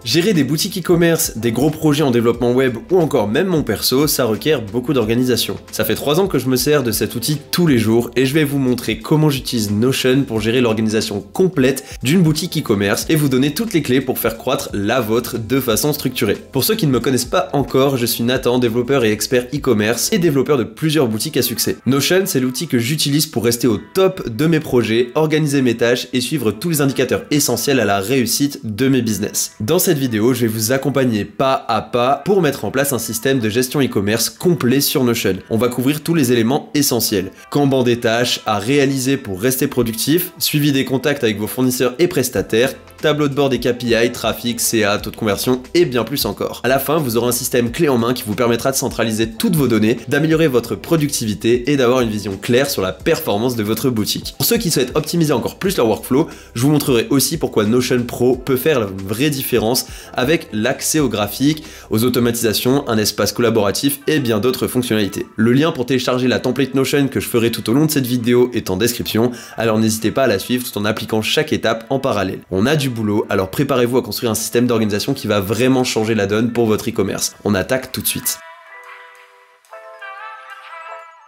Gérer des boutiques e-commerce, des gros projets en développement web ou encore même mon perso, ça requiert beaucoup d'organisation. Ça fait 3 ans que je me sers de cet outil tous les jours et je vais vous montrer comment j'utilise Notion pour gérer l'organisation complète d'une boutique e-commerce et vous donner toutes les clés pour faire croître la vôtre de façon structurée. Pour ceux qui ne me connaissent pas encore, je suis Nathan, développeur et expert e-commerce et développeur de plusieurs boutiques à succès. Notion, c'est l'outil que j'utilise pour rester au top de mes projets, organiser mes tâches et suivre tous les indicateurs essentiels à la réussite de mes business. Dans cette vidéo, je vais vous accompagner pas à pas pour mettre en place un système de gestion e-commerce complet sur Notion. On va couvrir tous les éléments essentiels. Kanban des tâches à réaliser pour rester productif, suivi des contacts avec vos fournisseurs et prestataires, tableau de bord des KPI, trafic, CA, taux de conversion et bien plus encore. À la fin, vous aurez un système clé en main qui vous permettra de centraliser toutes vos données, d'améliorer votre productivité et d'avoir une vision claire sur la performance de votre boutique. Pour ceux qui souhaitent optimiser encore plus leur workflow, je vous montrerai aussi pourquoi Notion Pro peut faire une vraie différence avec l'accès aux graphiques, aux automatisations, un espace collaboratif et bien d'autres fonctionnalités. Le lien pour télécharger la template Notion que je ferai tout au long de cette vidéo est en description, alors n'hésitez pas à la suivre tout en appliquant chaque étape en parallèle. On a du boulot, alors préparez-vous à construire un système d'organisation qui va vraiment changer la donne pour votre e-commerce. On attaque tout de suite.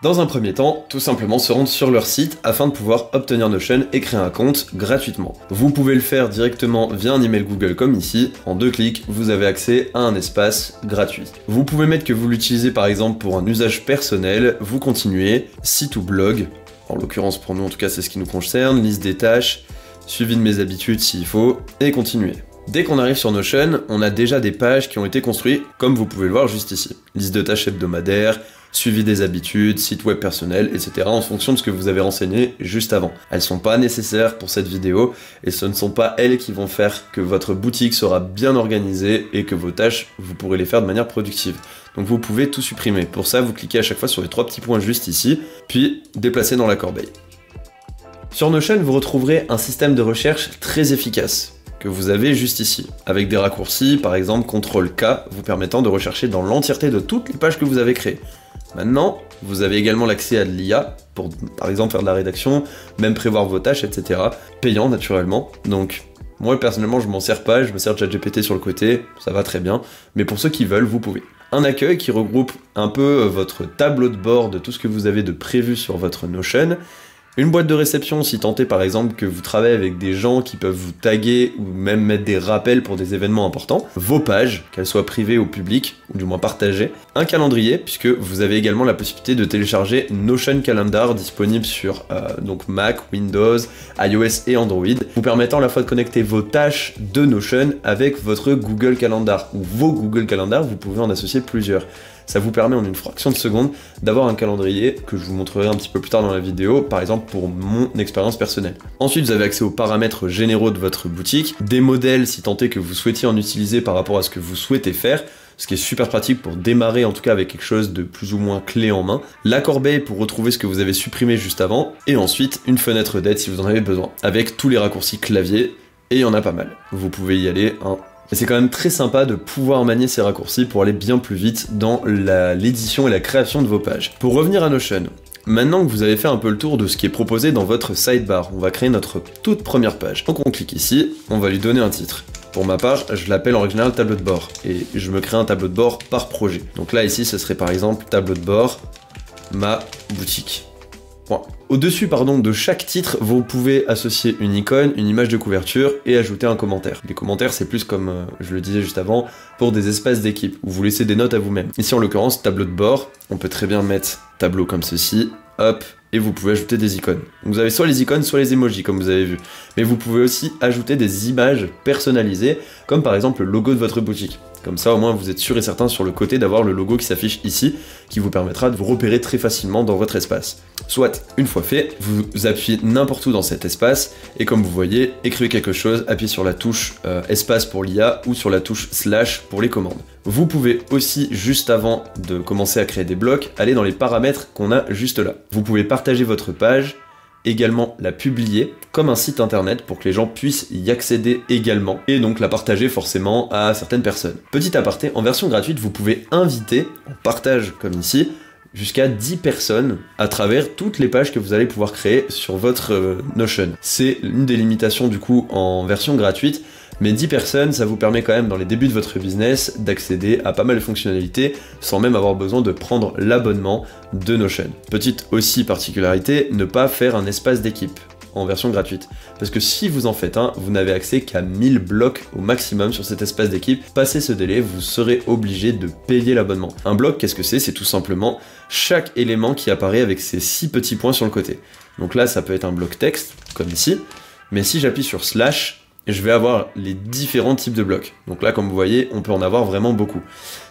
Dans un premier temps, tout simplement se rendre sur leur site afin de pouvoir obtenir Notion et créer un compte gratuitement. Vous pouvez le faire directement via un email Google comme ici. En 2 clics, vous avez accès à un espace gratuit. Vous pouvez mettre que vous l'utilisez par exemple pour un usage personnel, vous continuez, site ou blog, en l'occurrence pour nous en tout cas c'est ce qui nous concerne, liste des tâches, suivi de mes habitudes s'il faut, et continuer. Dès qu'on arrive sur Notion, on a déjà des pages qui ont été construites, comme vous pouvez le voir juste ici. Liste de tâches hebdomadaires, suivi des habitudes, site web personnel, etc. en fonction de ce que vous avez renseigné juste avant. Elles sont pas nécessaires pour cette vidéo, et ce ne sont pas elles qui vont faire que votre boutique sera bien organisée et que vos tâches, vous pourrez les faire de manière productive. Donc vous pouvez tout supprimer. Pour ça, vous cliquez à chaque fois sur les 3 petits points juste ici, puis déplacez dans la corbeille. Sur Notion, vous retrouverez un système de recherche très efficace, que vous avez juste ici, avec des raccourcis, par exemple CTRL-K, vous permettant de rechercher dans l'entièreté de toutes les pages que vous avez créées. Maintenant, vous avez également l'accès à de l'IA, pour par exemple faire de la rédaction, même prévoir vos tâches, etc. Payant naturellement, donc moi personnellement je m'en sers pas, je me sers de ChatGPT sur le côté, ça va très bien, mais pour ceux qui veulent, vous pouvez. Un accueil qui regroupe un peu votre tableau de bord de tout ce que vous avez de prévu sur votre Notion. Une boîte de réception si tant est par exemple que vous travaillez avec des gens qui peuvent vous taguer ou même mettre des rappels pour des événements importants. Vos pages, qu'elles soient privées ou publiques, ou du moins partagées. Un calendrier, puisque vous avez également la possibilité de télécharger Notion Calendar disponible sur donc Mac, Windows, iOS et Android, vous permettant à la fois de connecter vos tâches de Notion avec votre Google Calendar, ou vos Google Calendar, vous pouvez en associer plusieurs. Ça vous permet en une fraction de seconde d'avoir un calendrier que je vous montrerai un petit peu plus tard dans la vidéo, par exemple pour mon expérience personnelle. Ensuite, vous avez accès aux paramètres généraux de votre boutique, des modèles si tant est que vous souhaitiez en utiliser par rapport à ce que vous souhaitez faire, ce qui est super pratique pour démarrer en tout cas avec quelque chose de plus ou moins clé en main, la corbeille pour retrouver ce que vous avez supprimé juste avant, et ensuite une fenêtre d'aide si vous en avez besoin, avec tous les raccourcis clavier, et il y en a pas mal. Vous pouvez y aller, hein. Et c'est quand même très sympa de pouvoir manier ces raccourcis pour aller bien plus vite dans l'édition et la création de vos pages. Pour revenir à Notion, maintenant que vous avez fait un peu le tour de ce qui est proposé dans votre sidebar, on va créer notre toute première page. Donc on clique ici, on va lui donner un titre. Pour ma part, je l'appelle en général tableau de bord, et je me crée un tableau de bord par projet. Donc là ici, ce serait par exemple tableau de bord, ma boutique. Point. Au-dessus de chaque titre, vous pouvez associer une icône, une image de couverture et ajouter un commentaire. Les commentaires, c'est plus comme je le disais juste avant, pour des espaces d'équipe, où vous laissez des notes à vous-même. Ici, en l'occurrence, tableau de bord, on peut très bien mettre tableau comme ceci, hop, et vous pouvez ajouter des icônes. Vous avez soit les icônes, soit les emojis, comme vous avez vu. Mais vous pouvez aussi ajouter des images personnalisées, comme par exemple le logo de votre boutique. Comme ça, au moins, vous êtes sûr et certain sur le côté d'avoir le logo qui s'affiche ici, qui vous permettra de vous repérer très facilement dans votre espace. Soit, une fois fait, vous appuyez n'importe où dans cet espace, et comme vous voyez, écrivez quelque chose, appuyez sur la touche espace pour l'IA, ou sur la touche slash pour les commandes. Vous pouvez aussi, juste avant de commencer à créer des blocs, aller dans les paramètres qu'on a juste là. Vous pouvez partager votre page, également la publier comme un site internet pour que les gens puissent y accéder également et donc la partager forcément à certaines personnes. Petit aparté, en version gratuite, vous pouvez inviter, en partage comme ici, jusqu'à 10 personnes à travers toutes les pages que vous allez pouvoir créer sur votre Notion. C'est une des limitations du coup en version gratuite, Mais 10 personnes, ça vous permet quand même dans les débuts de votre business d'accéder à pas mal de fonctionnalités sans même avoir besoin de prendre l'abonnement de Notion. Petite aussi particularité, ne pas faire un espace d'équipe en version gratuite. Parce que si vous en faites un, vous n'avez accès qu'à 1000 blocs au maximum sur cet espace d'équipe. Passé ce délai, vous serez obligé de payer l'abonnement. Un bloc, qu'est-ce que c'est? C'est tout simplement chaque élément qui apparaît avec ces 6 petits points sur le côté. Donc là, ça peut être un bloc texte, comme ici, mais si j'appuie sur slash, je vais avoir les différents types de blocs. Donc là, comme vous voyez, on peut en avoir vraiment beaucoup.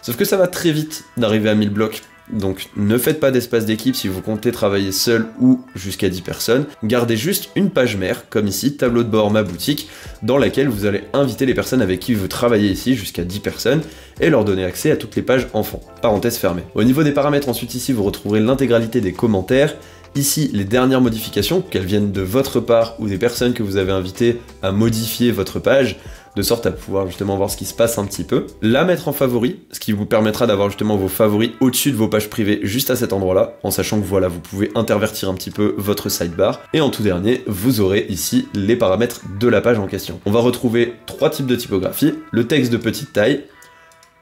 Sauf que ça va très vite d'arriver à 1000 blocs. Donc ne faites pas d'espace d'équipe si vous comptez travailler seul ou jusqu'à 10 personnes. Gardez juste une page mère, comme ici, tableau de bord ma boutique, dans laquelle vous allez inviter les personnes avec qui vous travaillez ici, jusqu'à 10 personnes, et leur donner accès à toutes les pages enfants. Parenthèse fermée. Au niveau des paramètres, ensuite ici, vous retrouverez l'intégralité des commentaires. Ici, les dernières modifications, qu'elles viennent de votre part ou des personnes que vous avez invitées à modifier votre page, de sorte à pouvoir justement voir ce qui se passe un petit peu. La mettre en favori, ce qui vous permettra d'avoir justement vos favoris au-dessus de vos pages privées, juste à cet endroit-là, en sachant que voilà, vous pouvez intervertir un petit peu votre sidebar. Et en tout dernier, vous aurez ici les paramètres de la page en question. On va retrouver 3 types de typographie, le texte de petite taille,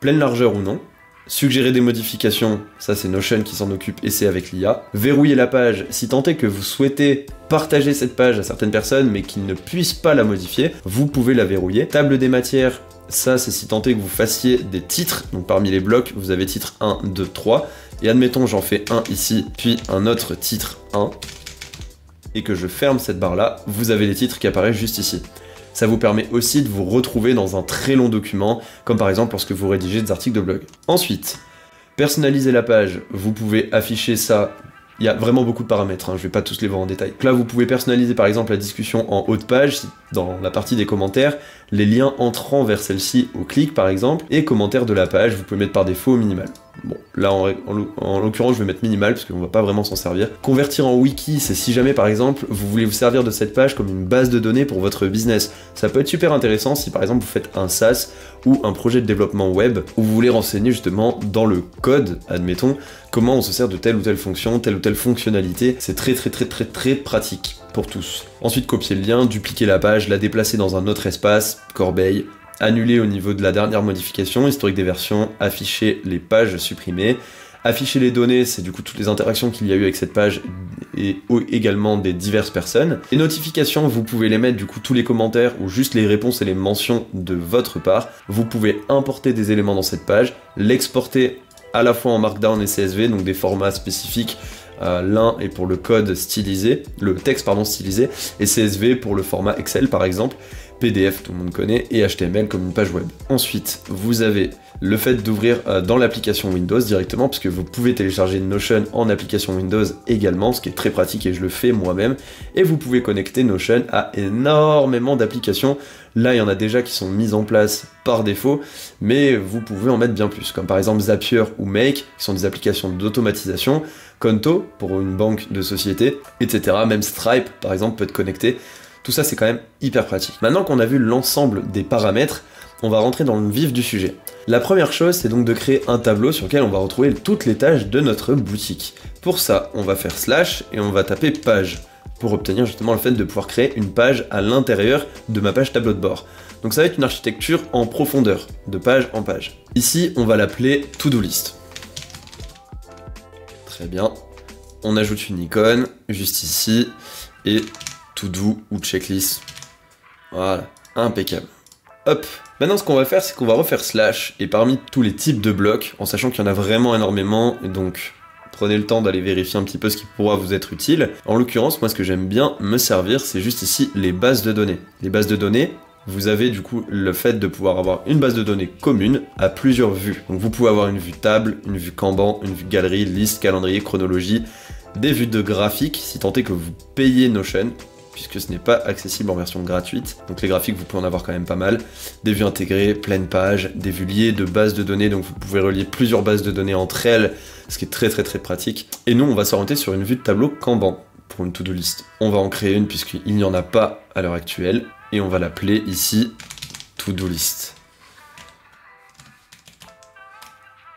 pleine largeur ou non, suggérer des modifications, ça c'est Notion qui s'en occupe et c'est avec l'IA. Verrouiller la page, si tant est que vous souhaitez partager cette page à certaines personnes mais qu'ils ne puissent pas la modifier, vous pouvez la verrouiller. Table des matières, ça c'est si tant est que vous fassiez des titres, donc parmi les blocs, vous avez titre 1, 2, 3, et admettons j'en fais un ici, puis un autre titre 1, et que je ferme cette barre là, vous avez les titres qui apparaissent juste ici. Ça vous permet aussi de vous retrouver dans un très long document, comme par exemple lorsque vous rédigez des articles de blog. Ensuite, personnaliser la page, vous pouvez afficher ça, il y a vraiment beaucoup de paramètres, je ne vais pas tous les voir en détail. Donc là, vous pouvez personnaliser par exemple la discussion en haut de page, dans la partie des commentaires, les liens entrant vers celle-ci au clic par exemple, et commentaires de la page, vous pouvez mettre par défaut au minimal. Bon, là en l'occurrence je vais mettre minimal parce qu'on va pas vraiment s'en servir. Convertir en wiki, c'est si jamais par exemple vous voulez vous servir de cette page comme une base de données pour votre business. Ça peut être super intéressant si par exemple vous faites un SaaS ou un projet de développement web où vous voulez renseigner justement dans le code, admettons, comment on se sert de telle ou telle fonction, telle ou telle fonctionnalité. C'est très pratique pour tous. Ensuite copier le lien, dupliquer la page, la déplacer dans un autre espace, corbeille, annuler au niveau de la dernière modification, historique des versions, afficher les pages supprimées, afficher les données, c'est du coup toutes les interactions qu'il y a eu avec cette page et également des diverses personnes. Les notifications, vous pouvez les mettre du coup tous les commentaires ou juste les réponses et les mentions de votre part. Vous pouvez importer des éléments dans cette page, l'exporter à la fois en Markdown et CSV, donc des formats spécifiques. L'un est pour le code stylisé, le texte pardon stylisé, et CSV pour le format Excel par exemple, PDF tout le monde connaît, et HTML comme une page web. Ensuite, vous avez le fait d'ouvrir dans l'application Windows directement, puisque vous pouvez télécharger Notion en application Windows également, ce qui est très pratique et je le fais moi-même, et vous pouvez connecter Notion à énormément d'applications. Là, il y en a déjà qui sont mises en place par défaut, mais vous pouvez en mettre bien plus, comme par exemple Zapier ou Make, qui sont des applications d'automatisation, Conto pour une banque de société, etc. Même Stripe, par exemple, peut être connecté. Tout ça, c'est quand même hyper pratique. Maintenant qu'on a vu l'ensemble des paramètres, on va rentrer dans le vif du sujet. La première chose, c'est donc de créer un tableau sur lequel on va retrouver toutes les tâches de notre boutique. Pour ça, on va faire slash et on va taper page, pour obtenir justement le fait de pouvoir créer une page à l'intérieur de ma page tableau de bord. Donc ça va être une architecture en profondeur, de page en page. Ici, on va l'appeler to-do list. Très bien. On ajoute une icône, juste ici, et to-do ou checklist. Voilà, impeccable. Hop. Maintenant, ce qu'on va faire, c'est qu'on va refaire slash, et parmi tous les types de blocs, en sachant qu'il y en a vraiment énormément, et donc prenez le temps d'aller vérifier un petit peu ce qui pourra vous être utile. En l'occurrence, moi, ce que j'aime bien me servir, c'est juste ici les bases de données. Les bases de données, vous avez du coup le fait de pouvoir avoir une base de données commune à plusieurs vues. Donc vous pouvez avoir une vue table, une vue Kanban, une vue galerie, liste, calendrier, chronologie, des vues de graphiques, si tant est que vous payez Notion, puisque ce n'est pas accessible en version gratuite. Donc les graphiques, vous pouvez en avoir quand même pas mal. Des vues intégrées, pleine page, des vues liées de bases de données, donc vous pouvez relier plusieurs bases de données entre elles, ce qui est très pratique. Et nous, on va s'orienter sur une vue de tableau Kanban pour une to-do list. On va en créer une puisqu'il n'y en a pas à l'heure actuelle, et on va l'appeler ici to-do list.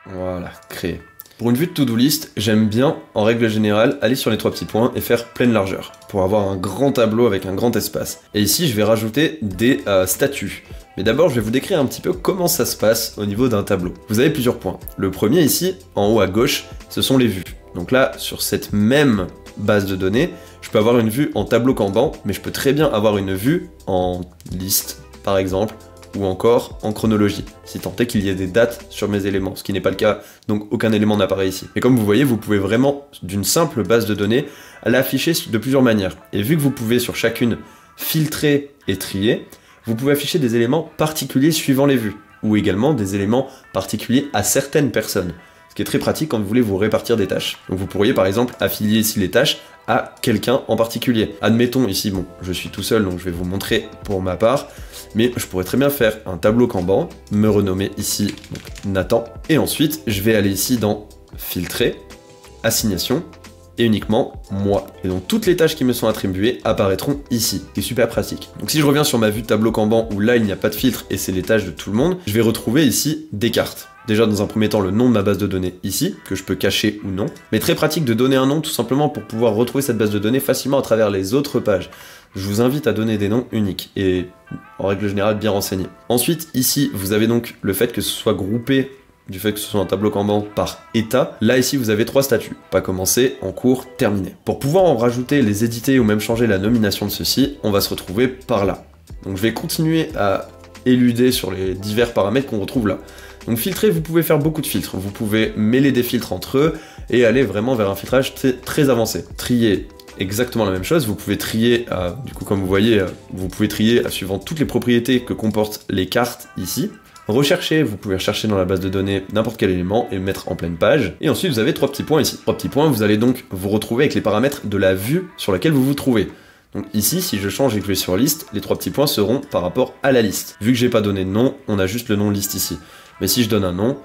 Voilà, créer. Pour une vue de to-do list, j'aime bien, en règle générale, aller sur les 3 petits points et faire pleine largeur, pour avoir un grand tableau avec un grand espace. Et ici, je vais rajouter des statuts. Mais d'abord, je vais vous décrire un petit peu comment ça se passe au niveau d'un tableau. Vous avez plusieurs points. Le premier ici, en haut à gauche, ce sont les vues. Donc là, sur cette même base de données, je peux avoir une vue en tableau Kanban, mais je peux très bien avoir une vue en liste, par exemple, ou encore en chronologie, si tant est qu'il y ait des dates sur mes éléments, ce qui n'est pas le cas, donc aucun élément n'apparaît ici. Et comme vous voyez, vous pouvez vraiment, d'une simple base de données, l'afficher de plusieurs manières. Et vu que vous pouvez sur chacune filtrer et trier, vous pouvez afficher des éléments particuliers suivant les vues, ou également des éléments particuliers à certaines personnes, ce qui est très pratique quand vous voulez vous répartir des tâches. Donc vous pourriez par exemple affilier ici les tâches à quelqu'un en particulier. Admettons ici, bon, je suis tout seul, donc je vais vous montrer pour ma part, mais je pourrais très bien faire un tableau Kanban, me renommer ici donc, Nathan, et ensuite je vais aller ici dans Filtrer, Assignation, et uniquement moi. Et donc toutes les tâches qui me sont attribuées apparaîtront ici. C'est super pratique. Donc si je reviens sur ma vue tableau Kanban où là il n'y a pas de filtre et c'est les tâches de tout le monde, je vais retrouver ici des cartes. Déjà dans un premier temps le nom de ma base de données ici, que je peux cacher ou non. Mais très pratique de donner un nom tout simplement pour pouvoir retrouver cette base de données facilement à travers les autres pages. Je vous invite à donner des noms uniques et en règle générale bien renseignés. Ensuite ici vous avez donc le fait que ce soit groupé du fait que ce soit un tableau Kanban par état. Là ici vous avez 3 statuts, pas commencé, en cours, terminé. Pour pouvoir en rajouter, les éditer ou même changer la nomination de ceux-ci, on va se retrouver par là. Donc je vais continuer à éluder sur les divers paramètres qu'on retrouve là. Donc filtrer, vous pouvez faire beaucoup de filtres, vous pouvez mêler des filtres entre eux et aller vraiment vers un filtrage très avancé. Trier, exactement la même chose, vous pouvez trier, du coup comme vous voyez, vous pouvez trier suivant toutes les propriétés que comportent les cartes ici. Rechercher, vous pouvez rechercher dans la base de données n'importe quel élément et le mettre en pleine page. Et ensuite vous avez 3 petits points ici. 3 petits points, vous allez donc vous retrouver avec les paramètres de la vue sur laquelle vous vous trouvez. Donc ici, si je change et que je vais sur liste, les 3 petits points seront par rapport à la liste. Vu que j'ai pas donné de nom, on a juste le nom de liste ici. Mais si je donne un nom,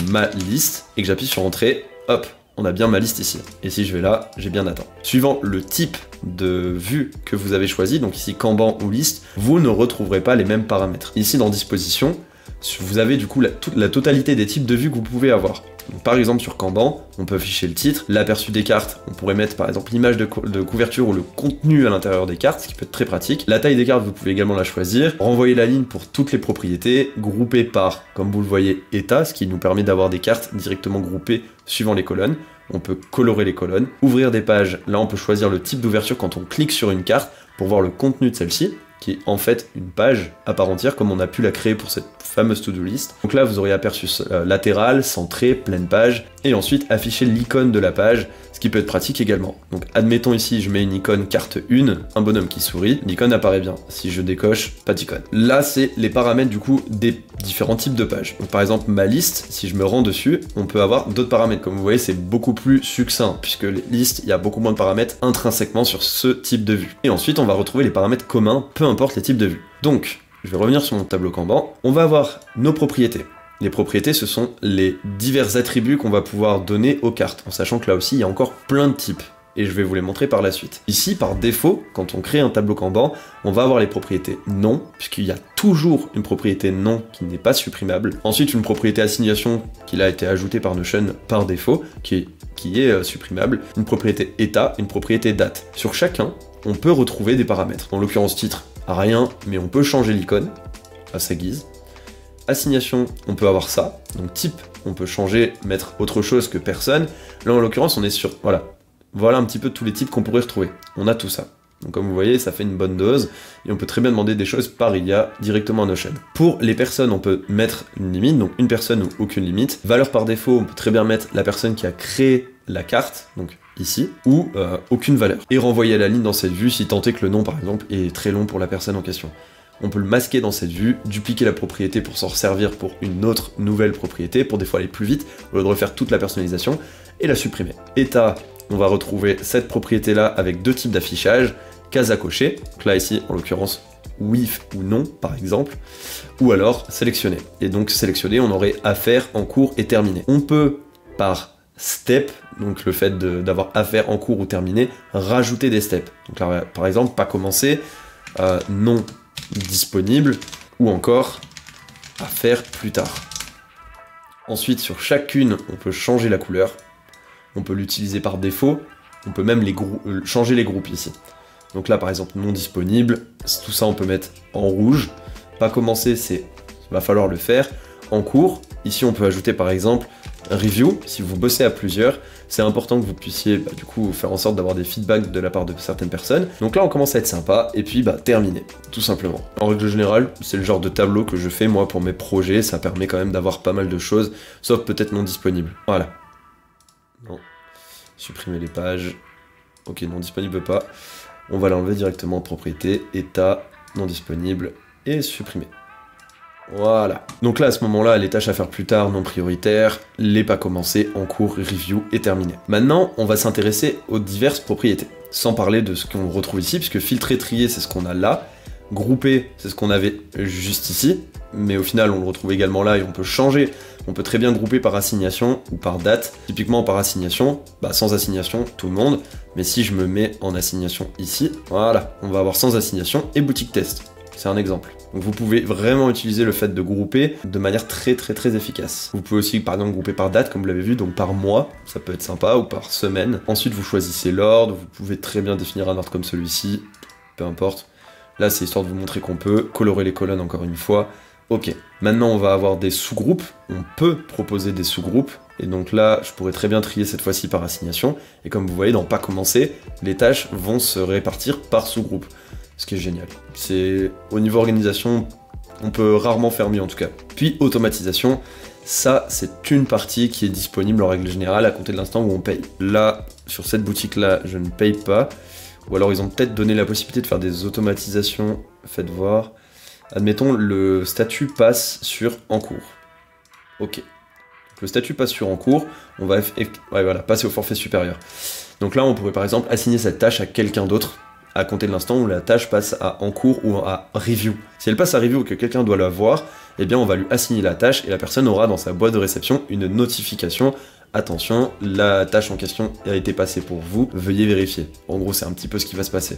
ma liste, et que j'appuie sur entrée, hop, on a bien ma liste ici. Et si je vais là, j'ai bien Nathan. Suivant le type de vue que vous avez choisi, donc ici Kanban ou liste, vous ne retrouverez pas les mêmes paramètres. Ici dans disposition, vous avez du coup la totalité des types de vues que vous pouvez avoir. Donc, par exemple sur Kanban, on peut afficher le titre, l'aperçu des cartes, on pourrait mettre par exemple l'image de couverture ou le contenu à l'intérieur des cartes, ce qui peut être très pratique. La taille des cartes, vous pouvez également la choisir. Renvoyer la ligne pour toutes les propriétés, grouper par, comme vous le voyez, état, ce qui nous permet d'avoir des cartes directement groupées suivant les colonnes. On peut colorer les colonnes. Ouvrir des pages, là on peut choisir le type d'ouverture quand on clique sur une carte pour voir le contenu de celle-ci, qui est en fait une page à part entière, comme on a pu la créer pour cette fameuse to-do list. Donc là, vous aurez aperçu latéral, centré, pleine page, et ensuite afficher l'icône de la page, ce qui peut être pratique également. Donc admettons ici, je mets une icône carte 1, un bonhomme qui sourit, l'icône apparaît bien. Si je décoche, pas d'icône. Là, c'est les paramètres du coup des différents types de pages. Donc par exemple, ma liste, si je me rends dessus, on peut avoir d'autres paramètres. Comme vous voyez, c'est beaucoup plus succinct, puisque les listes, il y a beaucoup moins de paramètres intrinsèquement sur ce type de vue. Et ensuite, on va retrouver les paramètres communs, peu importe les types de vues. Donc, je vais revenir sur mon tableau Kanban. On va avoir nos propriétés. Les propriétés, ce sont les divers attributs qu'on va pouvoir donner aux cartes, en sachant que là aussi, il y a encore plein de types. Et je vais vous les montrer par la suite. Ici, par défaut, quand on crée un tableau Kanban, on va avoir les propriétés nom, puisqu'il y a toujours une propriété nom qui n'est pas supprimable. Ensuite, une propriété assignation qui a été ajoutée par Notion par défaut, qui est supprimable. Une propriété état, une propriété date. Sur chacun, on peut retrouver des paramètres. En l'occurrence, titre, rien, mais on peut changer l'icône à sa guise. Assignation, on peut avoir ça. Donc type, on peut changer, mettre autre chose que personne. Là, en l'occurrence, on est sur... Voilà un petit peu tous les types qu'on pourrait retrouver. On a tout ça. Donc comme vous voyez, ça fait une bonne dose. Et on peut très bien demander des choses par IA directement à Notion. Pour les personnes, on peut mettre une limite, donc une personne ou aucune limite. Valeur par défaut, on peut très bien mettre la personne qui a créé la carte, donc ici, ou aucune valeur. Et renvoyer la ligne dans cette vue si tant est que le nom, par exemple, est très long pour la personne en question. On peut le masquer dans cette vue, dupliquer la propriété pour s'en servir pour une autre nouvelle propriété, pour des fois aller plus vite, au lieu de refaire toute la personnalisation, et la supprimer. État, on va retrouver cette propriété-là avec 2 types d'affichage, case à cocher, donc là ici, en l'occurrence, oui ou non, par exemple, ou alors sélectionner. Et donc sélectionner, on aurait affaire en cours et terminé. On peut, par step, donc le fait d'avoir affaire en cours ou terminé, rajouter des steps. Donc là, par exemple, pas commencer, non disponible, ou encore à faire plus tard. Ensuite, sur chacune, on peut changer la couleur, on peut l'utiliser par défaut, on peut même changer les groupes ici. Donc là, par exemple, non disponible, tout ça on peut mettre en rouge, Pas commencé, c'est va falloir le faire. En cours, ici on peut ajouter par exemple review, si vous bossez à plusieurs, c'est important que vous puissiez du coup faire en sorte d'avoir des feedbacks de la part de certaines personnes. Donc là on commence à être sympa, et puis terminer, tout simplement. En règle générale, c'est le genre de tableau que je fais moi pour mes projets, ça permet quand même d'avoir pas mal de choses, sauf peut-être non disponibles. Voilà. Non. Supprimer les pages. Ok, non disponible pas. On va l'enlever directement en propriété, état, non disponible, et supprimer. Voilà. Donc là, à ce moment-là, les tâches à faire plus tard, non prioritaires, les pas commencés, en cours, review et terminé. Maintenant, on va s'intéresser aux diverses propriétés, sans parler de ce qu'on retrouve ici, puisque filtrer, trier, c'est ce qu'on a là, grouper, c'est ce qu'on avait juste ici, mais au final, on le retrouve également là et on peut changer. On peut très bien grouper par assignation ou par date. Typiquement par assignation, sans assignation, tout le monde, mais si je me mets en assignation ici, voilà, on va avoir sans assignation et boutique test. C'est un exemple. Donc vous pouvez vraiment utiliser le fait de grouper de manière très efficace. Vous pouvez aussi par exemple grouper par date comme vous l'avez vu, donc par mois, ça peut être sympa, ou par semaine. Ensuite vous choisissez l'ordre, vous pouvez très bien définir un ordre comme celui-ci, peu importe. Là c'est histoire de vous montrer qu'on peut colorer les colonnes encore une fois. Ok, maintenant on va avoir des sous-groupes, on peut proposer des sous-groupes, et donc là je pourrais très bien trier cette fois-ci par assignation, et comme vous voyez dans pas commencer, les tâches vont se répartir par sous-groupe. Ce qui est génial. C'est au niveau organisation, on peut rarement faire mieux en tout cas. Puis automatisation, ça c'est une partie qui est disponible en règle générale à compter de l'instant où on paye. Là, sur cette boutique là, je ne paye pas. Ou alors ils ont peut-être donné la possibilité de faire des automatisations. Faites voir. Admettons, le statut passe sur en cours. Ok. Donc, le statut passe sur en cours, on va passer au forfait supérieur. Donc là, on pourrait par exemple assigner cette tâche à quelqu'un d'autre, à compter de l'instant où la tâche passe à en cours ou à review. Si elle passe à review et que quelqu'un doit la voir, eh bien on va lui assigner la tâche et la personne aura dans sa boîte de réception une notification. Attention, la tâche en question a été passée pour vous, veuillez vérifier. En gros, c'est un petit peu ce qui va se passer.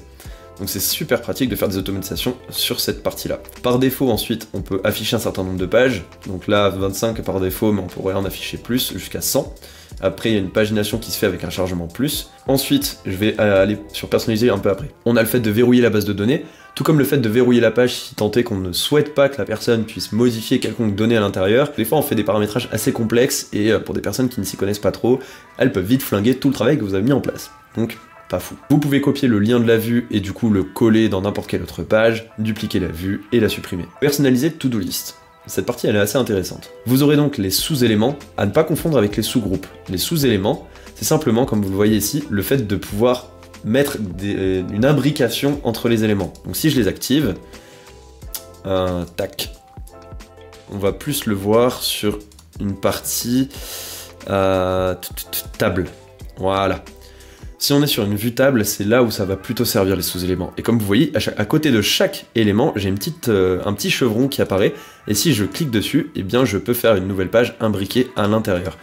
Donc c'est super pratique de faire des automatisations sur cette partie-là. Par défaut, ensuite, on peut afficher un certain nombre de pages. Donc là, 25 par défaut, mais on pourrait en afficher plus, jusqu'à 100. Après, il y a une pagination qui se fait avec un chargement plus. Ensuite, je vais aller sur personnaliser un peu après. On a le fait de verrouiller la base de données, tout comme le fait de verrouiller la page si tant est qu'on ne souhaite pas que la personne puisse modifier quelconque donnée à l'intérieur. Des fois, on fait des paramétrages assez complexes et pour des personnes qui ne s'y connaissent pas trop, elles peuvent vite flinguer tout le travail que vous avez mis en place. Donc, pas fou. Vous pouvez copier le lien de la vue et du coup le coller dans n'importe quelle autre page, dupliquer la vue et la supprimer. Personnaliser to-do list. Cette partie elle est assez intéressante. Vous aurez donc les sous-éléments à ne pas confondre avec les sous-groupes. Les sous-éléments, c'est simplement, comme vous le voyez ici, le fait de pouvoir mettre une imbrication entre les éléments. Donc si je les active, tac, on va plus le voir sur une partie table. Voilà. Si on est sur une vue table, c'est là où ça va plutôt servir les sous-éléments. Et comme vous voyez, à côté de chaque élément, j'ai un petit chevron qui apparaît, et si je clique dessus, eh bien je peux faire une nouvelle page imbriquée à l'intérieur.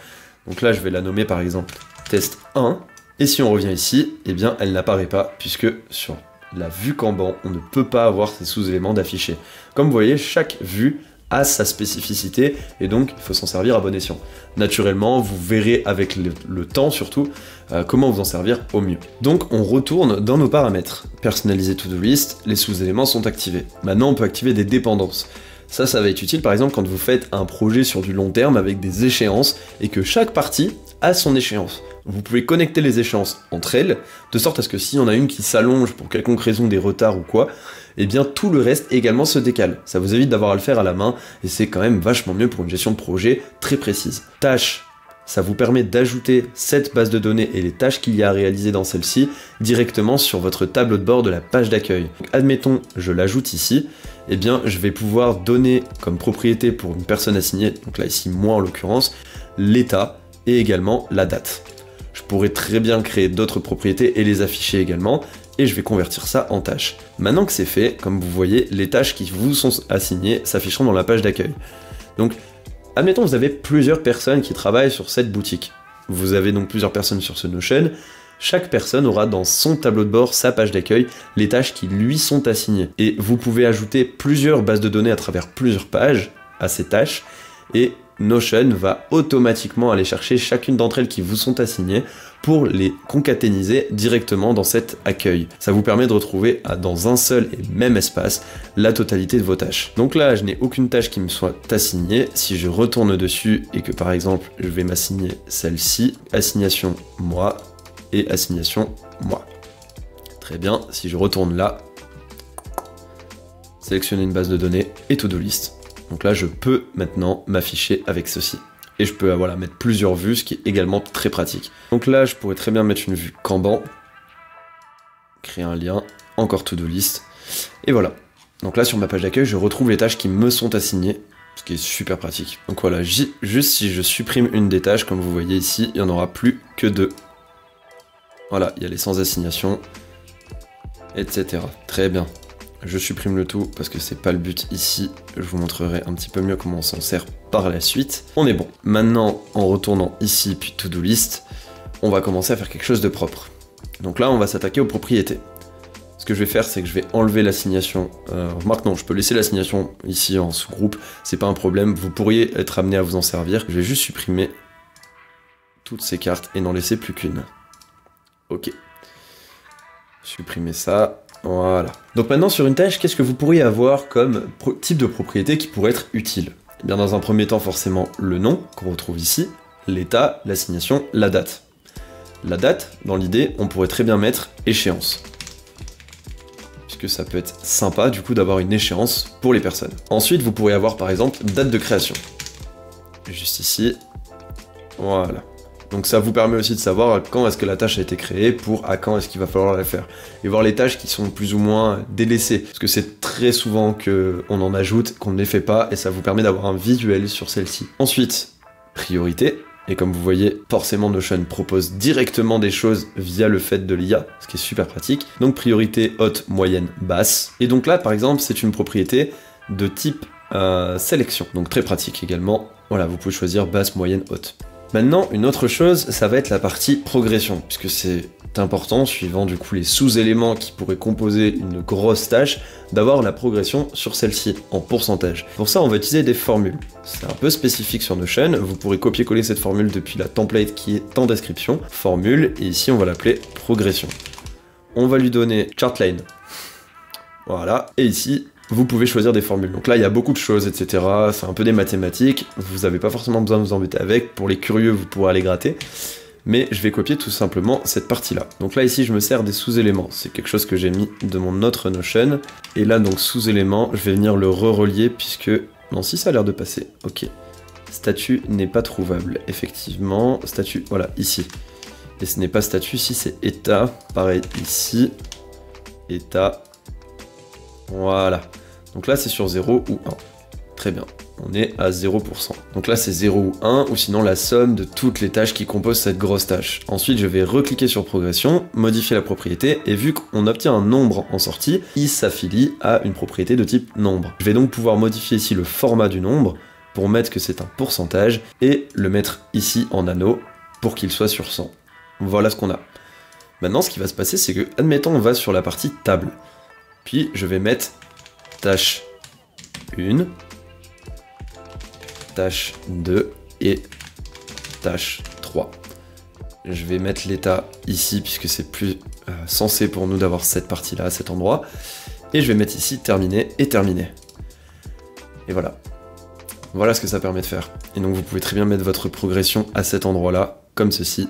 Donc là, je vais la nommer par exemple test 1, et si on revient ici, eh bien elle n'apparaît pas, puisque sur la vue Kanban, on ne peut pas avoir ces sous-éléments d'afficher. Comme vous voyez, chaque vue a sa spécificité, et donc il faut s'en servir à bon escient. Naturellement, vous verrez avec le temps surtout, comment vous en servir au mieux. Donc on retourne dans nos paramètres. Personnaliser to-do list, les sous-éléments sont activés. Maintenant on peut activer des dépendances. Ça va être utile par exemple quand vous faites un projet sur du long terme avec des échéances, et que chaque partie a son échéance. Vous pouvez connecter les échéances entre elles, de sorte à ce que s'il y en a une qui s'allonge pour quelconque raison, des retards ou quoi, eh bien tout le reste également se décale. Ça vous évite d'avoir à le faire à la main, et c'est quand même vachement mieux pour une gestion de projet très précise. Tâches, ça vous permet d'ajouter cette base de données et les tâches qu'il y a à réaliser dans celle-ci directement sur votre tableau de bord de la page d'accueil. Admettons, je l'ajoute ici, eh bien je vais pouvoir donner comme propriété pour une personne assignée, donc là ici moi en l'occurrence, l'état et également la date. Je pourrais très bien créer d'autres propriétés et les afficher également, et je vais convertir ça en tâches. Maintenant que c'est fait, comme vous voyez, les tâches qui vous sont assignées s'afficheront dans la page d'accueil. Donc, admettons vous avez plusieurs personnes qui travaillent sur cette boutique. Vous avez donc plusieurs personnes sur ce Notion. Chaque personne aura dans son tableau de bord, sa page d'accueil, les tâches qui lui sont assignées. Et vous pouvez ajouter plusieurs bases de données à travers plusieurs pages à ces tâches, et Notion va automatiquement aller chercher chacune d'entre elles qui vous sont assignées pour les concaténiser directement dans cet accueil. Ça vous permet de retrouver dans un seul et même espace la totalité de vos tâches. Donc là, je n'ai aucune tâche qui me soit assignée. Si je retourne dessus et que par exemple, je vais m'assigner celle-ci, assignation moi et assignation moi. Très bien, si je retourne là, sélectionner une base de données et to-do list. Donc là, je peux maintenant m'afficher avec ceci. Et je peux voilà, mettre plusieurs vues, ce qui est également très pratique. Donc là, je pourrais très bien mettre une vue Kanban, créer un lien, encore to-do list, et voilà. Donc là, sur ma page d'accueil, je retrouve les tâches qui me sont assignées, ce qui est super pratique. Donc voilà, juste si je supprime une des tâches, comme vous voyez ici, il n'y en aura plus que 2. Voilà, il y a les sans assignation, etc. Très bien. Je supprime le tout parce que c'est pas le but ici. Je vous montrerai un petit peu mieux comment on s'en sert par la suite. On est bon. Maintenant, en retournant ici, puis to-do list, on va commencer à faire quelque chose de propre. Donc là, on va s'attaquer aux propriétés. Ce que je vais faire, c'est que je vais enlever l'assignation. Remarque, non, je peux laisser l'assignation ici en sous-groupe. C'est pas un problème. Vous pourriez être amené à vous en servir. Je vais juste supprimer toutes ces cartes et n'en laisser plus qu'une. Ok. Supprimer ça. Voilà. Donc maintenant sur une tâche, qu'est-ce que vous pourriez avoir comme type de propriété qui pourrait être utile? Eh bien dans un premier temps forcément le nom qu'on retrouve ici, l'état, l'assignation, la date. La date, dans l'idée, on pourrait très bien mettre échéance. Puisque ça peut être sympa du coup d'avoir une échéance pour les personnes. Ensuite vous pourriez avoir par exemple date de création. Juste ici. Voilà. Donc ça vous permet aussi de savoir quand est-ce que la tâche a été créée pour à quand est-ce qu'il va falloir la faire. Et voir les tâches qui sont plus ou moins délaissées. Parce que c'est très souvent qu'on en ajoute, qu'on ne les fait pas, et ça vous permet d'avoir un visuel sur celle-ci. Ensuite, priorité. Et comme vous voyez, forcément Notion propose directement des choses via le fait de l'IA, ce qui est super pratique. Donc priorité haute, moyenne, basse. Et donc là, par exemple, c'est une propriété de type sélection. Donc très pratique également. Voilà, vous pouvez choisir basse, moyenne, haute. Maintenant, une autre chose, ça va être la partie progression, puisque c'est important, suivant du coup les sous-éléments qui pourraient composer une grosse tâche, d'avoir la progression sur celle-ci, en pourcentage. Pour ça, on va utiliser des formules. C'est un peu spécifique sur Notion, vous pourrez copier-coller cette formule depuis la template qui est en description, formule, et ici on va l'appeler progression. On va lui donner chartline, voilà, et ici, vous pouvez choisir des formules. Donc là, il y a beaucoup de choses, etc. C'est un peu des mathématiques. Vous n'avez pas forcément besoin de vous embêter avec. Pour les curieux, vous pourrez aller gratter. Mais je vais copier tout simplement cette partie-là. Donc là, ici, je me sers des sous-éléments. C'est quelque chose que j'ai mis de mon autre Notion. Et là, donc, sous-élément, je vais venir le re-relier puisque... Non, si ça a l'air de passer. Ok. Statut n'est pas trouvable. Effectivement, statut, voilà, ici. Et ce n'est pas statut, ici, c'est état. Pareil, ici. État. Voilà. Donc là, c'est sur 0 ou 1. Très bien. On est à 0%. Donc là, c'est 0 ou 1, ou sinon la somme de toutes les tâches qui composent cette grosse tâche. Ensuite, je vais recliquer sur progression, modifier la propriété, et vu qu'on obtient un nombre en sortie, il s'affilie à une propriété de type nombre. Je vais donc pouvoir modifier ici le format du nombre, pour mettre que c'est un pourcentage, et le mettre ici en anneau, pour qu'il soit sur 100. Voilà ce qu'on a. Maintenant, ce qui va se passer, c'est que, admettons, on va sur la partie table. Puis je vais mettre tâche 1, tâche 2 et tâche 3. Je vais mettre l'état ici puisque c'est plus sensé pour nous d'avoir cette partie-là à cet endroit. Et je vais mettre ici terminé et terminé. Et voilà. Voilà ce que ça permet de faire. Et donc vous pouvez très bien mettre votre progression à cet endroit-là, comme ceci.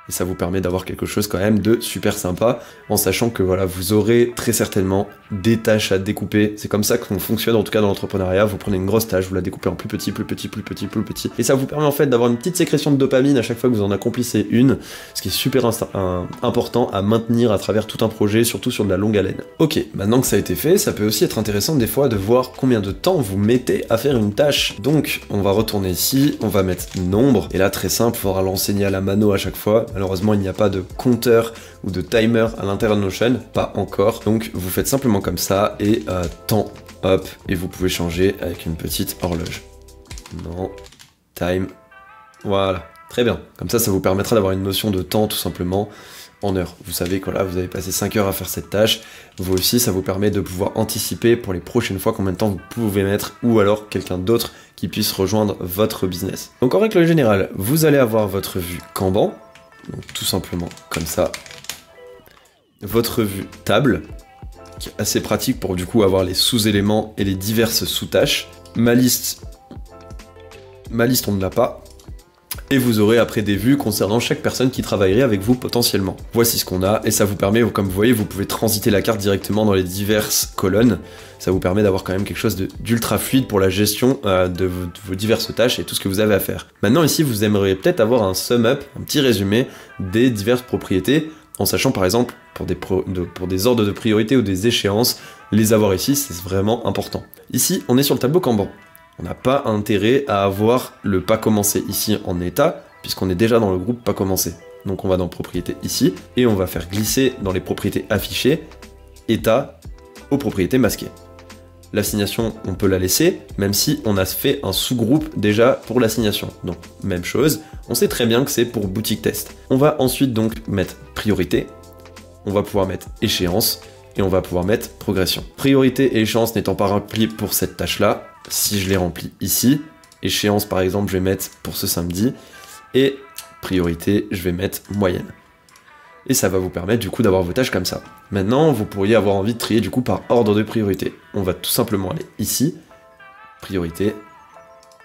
Et ça vous permet d'avoir quelque chose quand même de super sympa, en sachant que voilà, vous aurez très certainement des tâches à découper. C'est comme ça qu'on fonctionne, en tout cas dans l'entrepreneuriat. Vous prenez une grosse tâche, vous la découpez en plus petit, plus petit, plus petit, plus petit. Et ça vous permet en fait d'avoir une petite sécrétion de dopamine à chaque fois que vous en accomplissez une, ce qui est super important à maintenir à travers tout un projet, surtout sur de la longue haleine. Ok, maintenant que ça a été fait, ça peut aussi être intéressant des fois de voir combien de temps vous mettez à faire une tâche. Donc, on va retourner ici, on va mettre nombre, et là très simple, il faudra l'enseigner à la mano à chaque fois. Malheureusement, il n'y a pas de compteur ou de timer à l'intérieur de Notion, pas encore. Donc, vous faites simplement comme ça et temps, hop, et vous pouvez changer avec une petite horloge. Non, time, voilà, très bien. Comme ça vous permettra d'avoir une notion de temps tout simplement en heures. Vous savez que là, vous avez passé 5 heures à faire cette tâche. Vous aussi, ça vous permet de pouvoir anticiper pour les prochaines fois combien de temps vous pouvez mettre, ou alors quelqu'un d'autre qui puisse rejoindre votre business. Donc en règle générale, vous allez avoir votre vue Kanban, donc tout simplement comme ça. Votre vue table, qui est assez pratique pour du coup avoir les sous-éléments et les diverses sous-tâches. Ma liste, on ne l'a pas. Et vous aurez après des vues concernant chaque personne qui travaillerait avec vous potentiellement. Voici ce qu'on a, et ça vous permet, comme vous voyez, vous pouvez transiter la carte directement dans les diverses colonnes. Ça vous permet d'avoir quand même quelque chose d'ultra fluide pour la gestion de vos diverses tâches et tout ce que vous avez à faire. Maintenant ici, vous aimeriez peut-être avoir un sum-up, un petit résumé des diverses propriétés, en sachant par exemple, pour des ordres de priorité ou des échéances, les avoir ici, c'est vraiment important. Ici, on est sur le tableau Kanban. On n'a pas intérêt à avoir le pas commencé ici en état, puisqu'on est déjà dans le groupe pas commencé. Donc on va dans propriétés ici, et on va faire glisser dans les propriétés affichées, état aux propriétés masquées. L'assignation, on peut la laisser, même si on a fait un sous-groupe déjà pour l'assignation. Donc même chose, on sait très bien que c'est pour boutique test. On va ensuite donc mettre priorité, on va pouvoir mettre échéance, et on va pouvoir mettre progression. Priorité et échéance n'étant pas remplis pour cette tâche-là, si je les remplis ici, échéance par exemple je vais mettre pour ce samedi, et priorité je vais mettre moyenne. Et ça va vous permettre du coup d'avoir vos tâches comme ça. Maintenant vous pourriez avoir envie de trier du coup par ordre de priorité. On va tout simplement aller ici, priorité,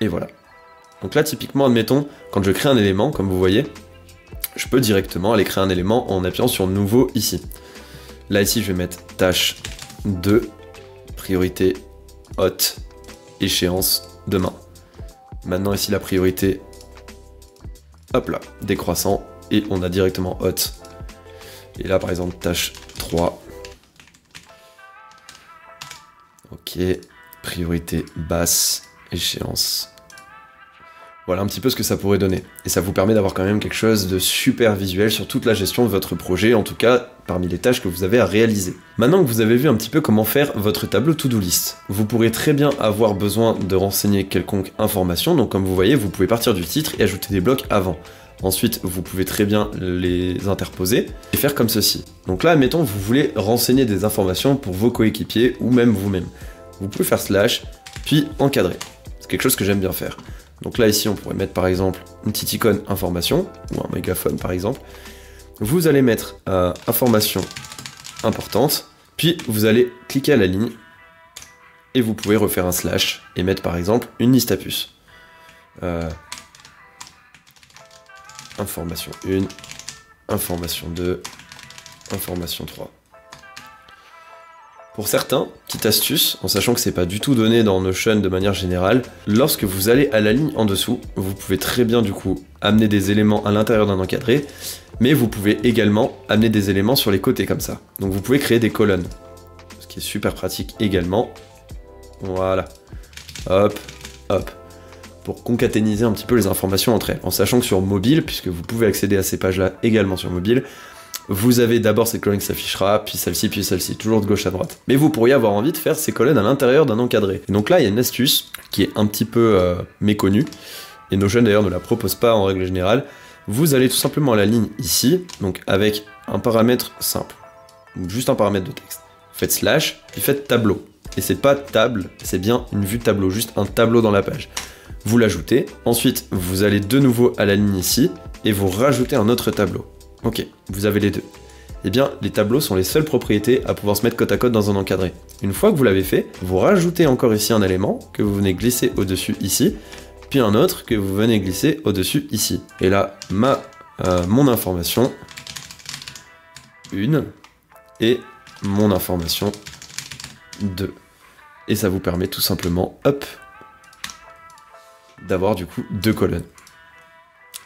et voilà. Donc là typiquement admettons, quand je crée un élément, comme vous voyez, je peux directement aller créer un élément en appuyant sur nouveau ici. Là ici je vais mettre tâche 2, priorité haute, échéance demain. Maintenant ici la priorité, hop là, décroissant, et on a directement haute. Et là par exemple tâche 3. Ok, priorité basse, échéance. Voilà un petit peu ce que ça pourrait donner. Et ça vous permet d'avoir quand même quelque chose de super visuel sur toute la gestion de votre projet, en tout cas parmi les tâches que vous avez à réaliser. Maintenant que vous avez vu un petit peu comment faire votre tableau to-do list, vous pourrez très bien avoir besoin de renseigner quelconque information, donc comme vous voyez, vous pouvez partir du titre et ajouter des blocs avant. Ensuite, vous pouvez très bien les interposer et faire comme ceci. Donc là, admettons, vous voulez renseigner des informations pour vos coéquipiers ou même vous-même. Vous pouvez faire slash, puis encadrer. C'est quelque chose que j'aime bien faire. Donc là, ici, on pourrait mettre par exemple une petite icône information, ou un mégaphone par exemple. Vous allez mettre information importante, puis vous allez cliquer à la ligne, et vous pouvez refaire un slash, et mettre par exemple une liste à puces. Information 1, information 2, information 3. Pour certains, petite astuce, en sachant que c'est pas du tout donné dans Notion de manière générale, lorsque vous allez à la ligne en dessous, vous pouvez très bien du coup amener des éléments à l'intérieur d'un encadré, mais vous pouvez également amener des éléments sur les côtés comme ça. Donc vous pouvez créer des colonnes, ce qui est super pratique également. Voilà, hop, hop, pour concaténiser un petit peu les informations entre elles, en sachant que sur mobile, puisque vous pouvez accéder à ces pages-là également sur mobile, vous avez d'abord cette colonne qui s'affichera, puis celle-ci, toujours de gauche à droite. Mais vous pourriez avoir envie de faire ces colonnes à l'intérieur d'un encadré. Et donc là, il y a une astuce qui est un petit peu méconnue, et Notion d'ailleurs ne la propose pas en règle générale. Vous allez tout simplement à la ligne ici, donc avec un paramètre simple, juste un paramètre de texte. Faites slash, puis faites tableau. Et c'est pas table, c'est bien une vue tableau, juste un tableau dans la page. Vous l'ajoutez, ensuite vous allez de nouveau à la ligne ici, et vous rajoutez un autre tableau. Ok, vous avez les deux. Eh bien, les tableaux sont les seules propriétés à pouvoir se mettre côte à côte dans un encadré. Une fois que vous l'avez fait, vous rajoutez encore ici un élément que vous venez glisser au-dessus ici, puis un autre que vous venez glisser au-dessus ici. Et là, mon information 1 et mon information 2. Et ça vous permet tout simplement, hop, d'avoir du coup deux colonnes.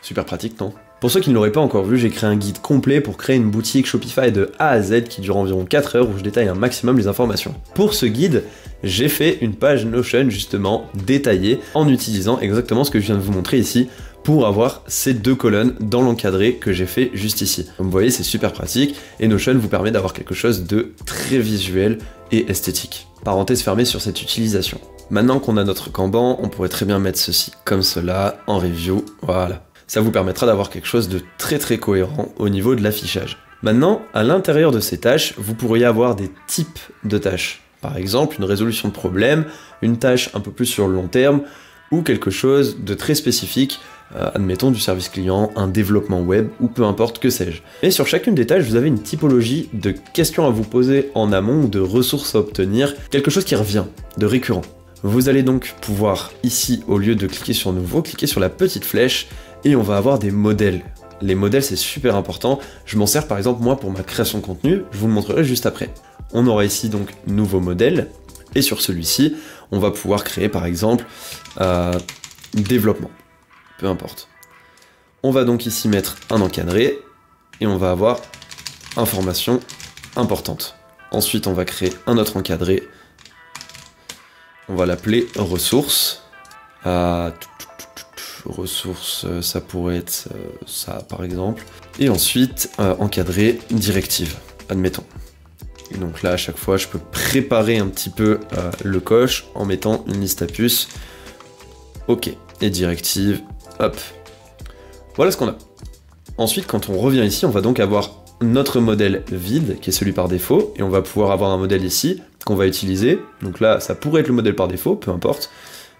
Super pratique, non ? Pour ceux qui ne l'auraient pas encore vu, j'ai créé un guide complet pour créer une boutique Shopify de A à Z qui dure environ 4 heures où je détaille un maximum les informations. Pour ce guide, j'ai fait une page Notion justement détaillée en utilisant exactement ce que je viens de vous montrer ici pour avoir ces deux colonnes dans l'encadré que j'ai fait juste ici. Comme vous voyez, c'est super pratique et Notion vous permet d'avoir quelque chose de très visuel et esthétique. Parenthèse fermée sur cette utilisation. Maintenant qu'on a notre Kanban, on pourrait très bien mettre ceci comme cela en review, voilà. Ça vous permettra d'avoir quelque chose de très cohérent au niveau de l'affichage. Maintenant, à l'intérieur de ces tâches, vous pourriez avoir des types de tâches. Par exemple, une résolution de problème, une tâche un peu plus sur le long terme, ou quelque chose de très spécifique, admettons du service client, un développement web, ou peu importe, que sais-je. Et sur chacune des tâches, vous avez une typologie de questions à vous poser en amont ou de ressources à obtenir, quelque chose qui revient, de récurrent. Vous allez donc pouvoir, ici, au lieu de cliquer sur Nouveau, cliquer sur la petite flèche, et on va avoir des modèles. Les modèles, c'est super important. Je m'en sers par exemple, moi, pour ma création de contenu. Je vous le montrerai juste après. On aura ici donc Nouveau modèle. Et sur celui-ci, on va pouvoir créer par exemple développement. Peu importe. On va donc ici mettre un encadré. Et on va avoir information importante. Ensuite, on va créer un autre encadré. On va l'appeler ressources. Ressources, ça pourrait être ça par exemple. Et ensuite, encadrer directive, admettons. Et donc là, à chaque fois, je peux préparer un petit peu le coche en mettant une liste à puces. Ok, et directive, hop. Voilà ce qu'on a. Ensuite, quand on revient ici, on va donc avoir notre modèle vide, qui est celui par défaut, et on va pouvoir avoir un modèle ici, qu'on va utiliser. Donc là, ça pourrait être le modèle par défaut, peu importe.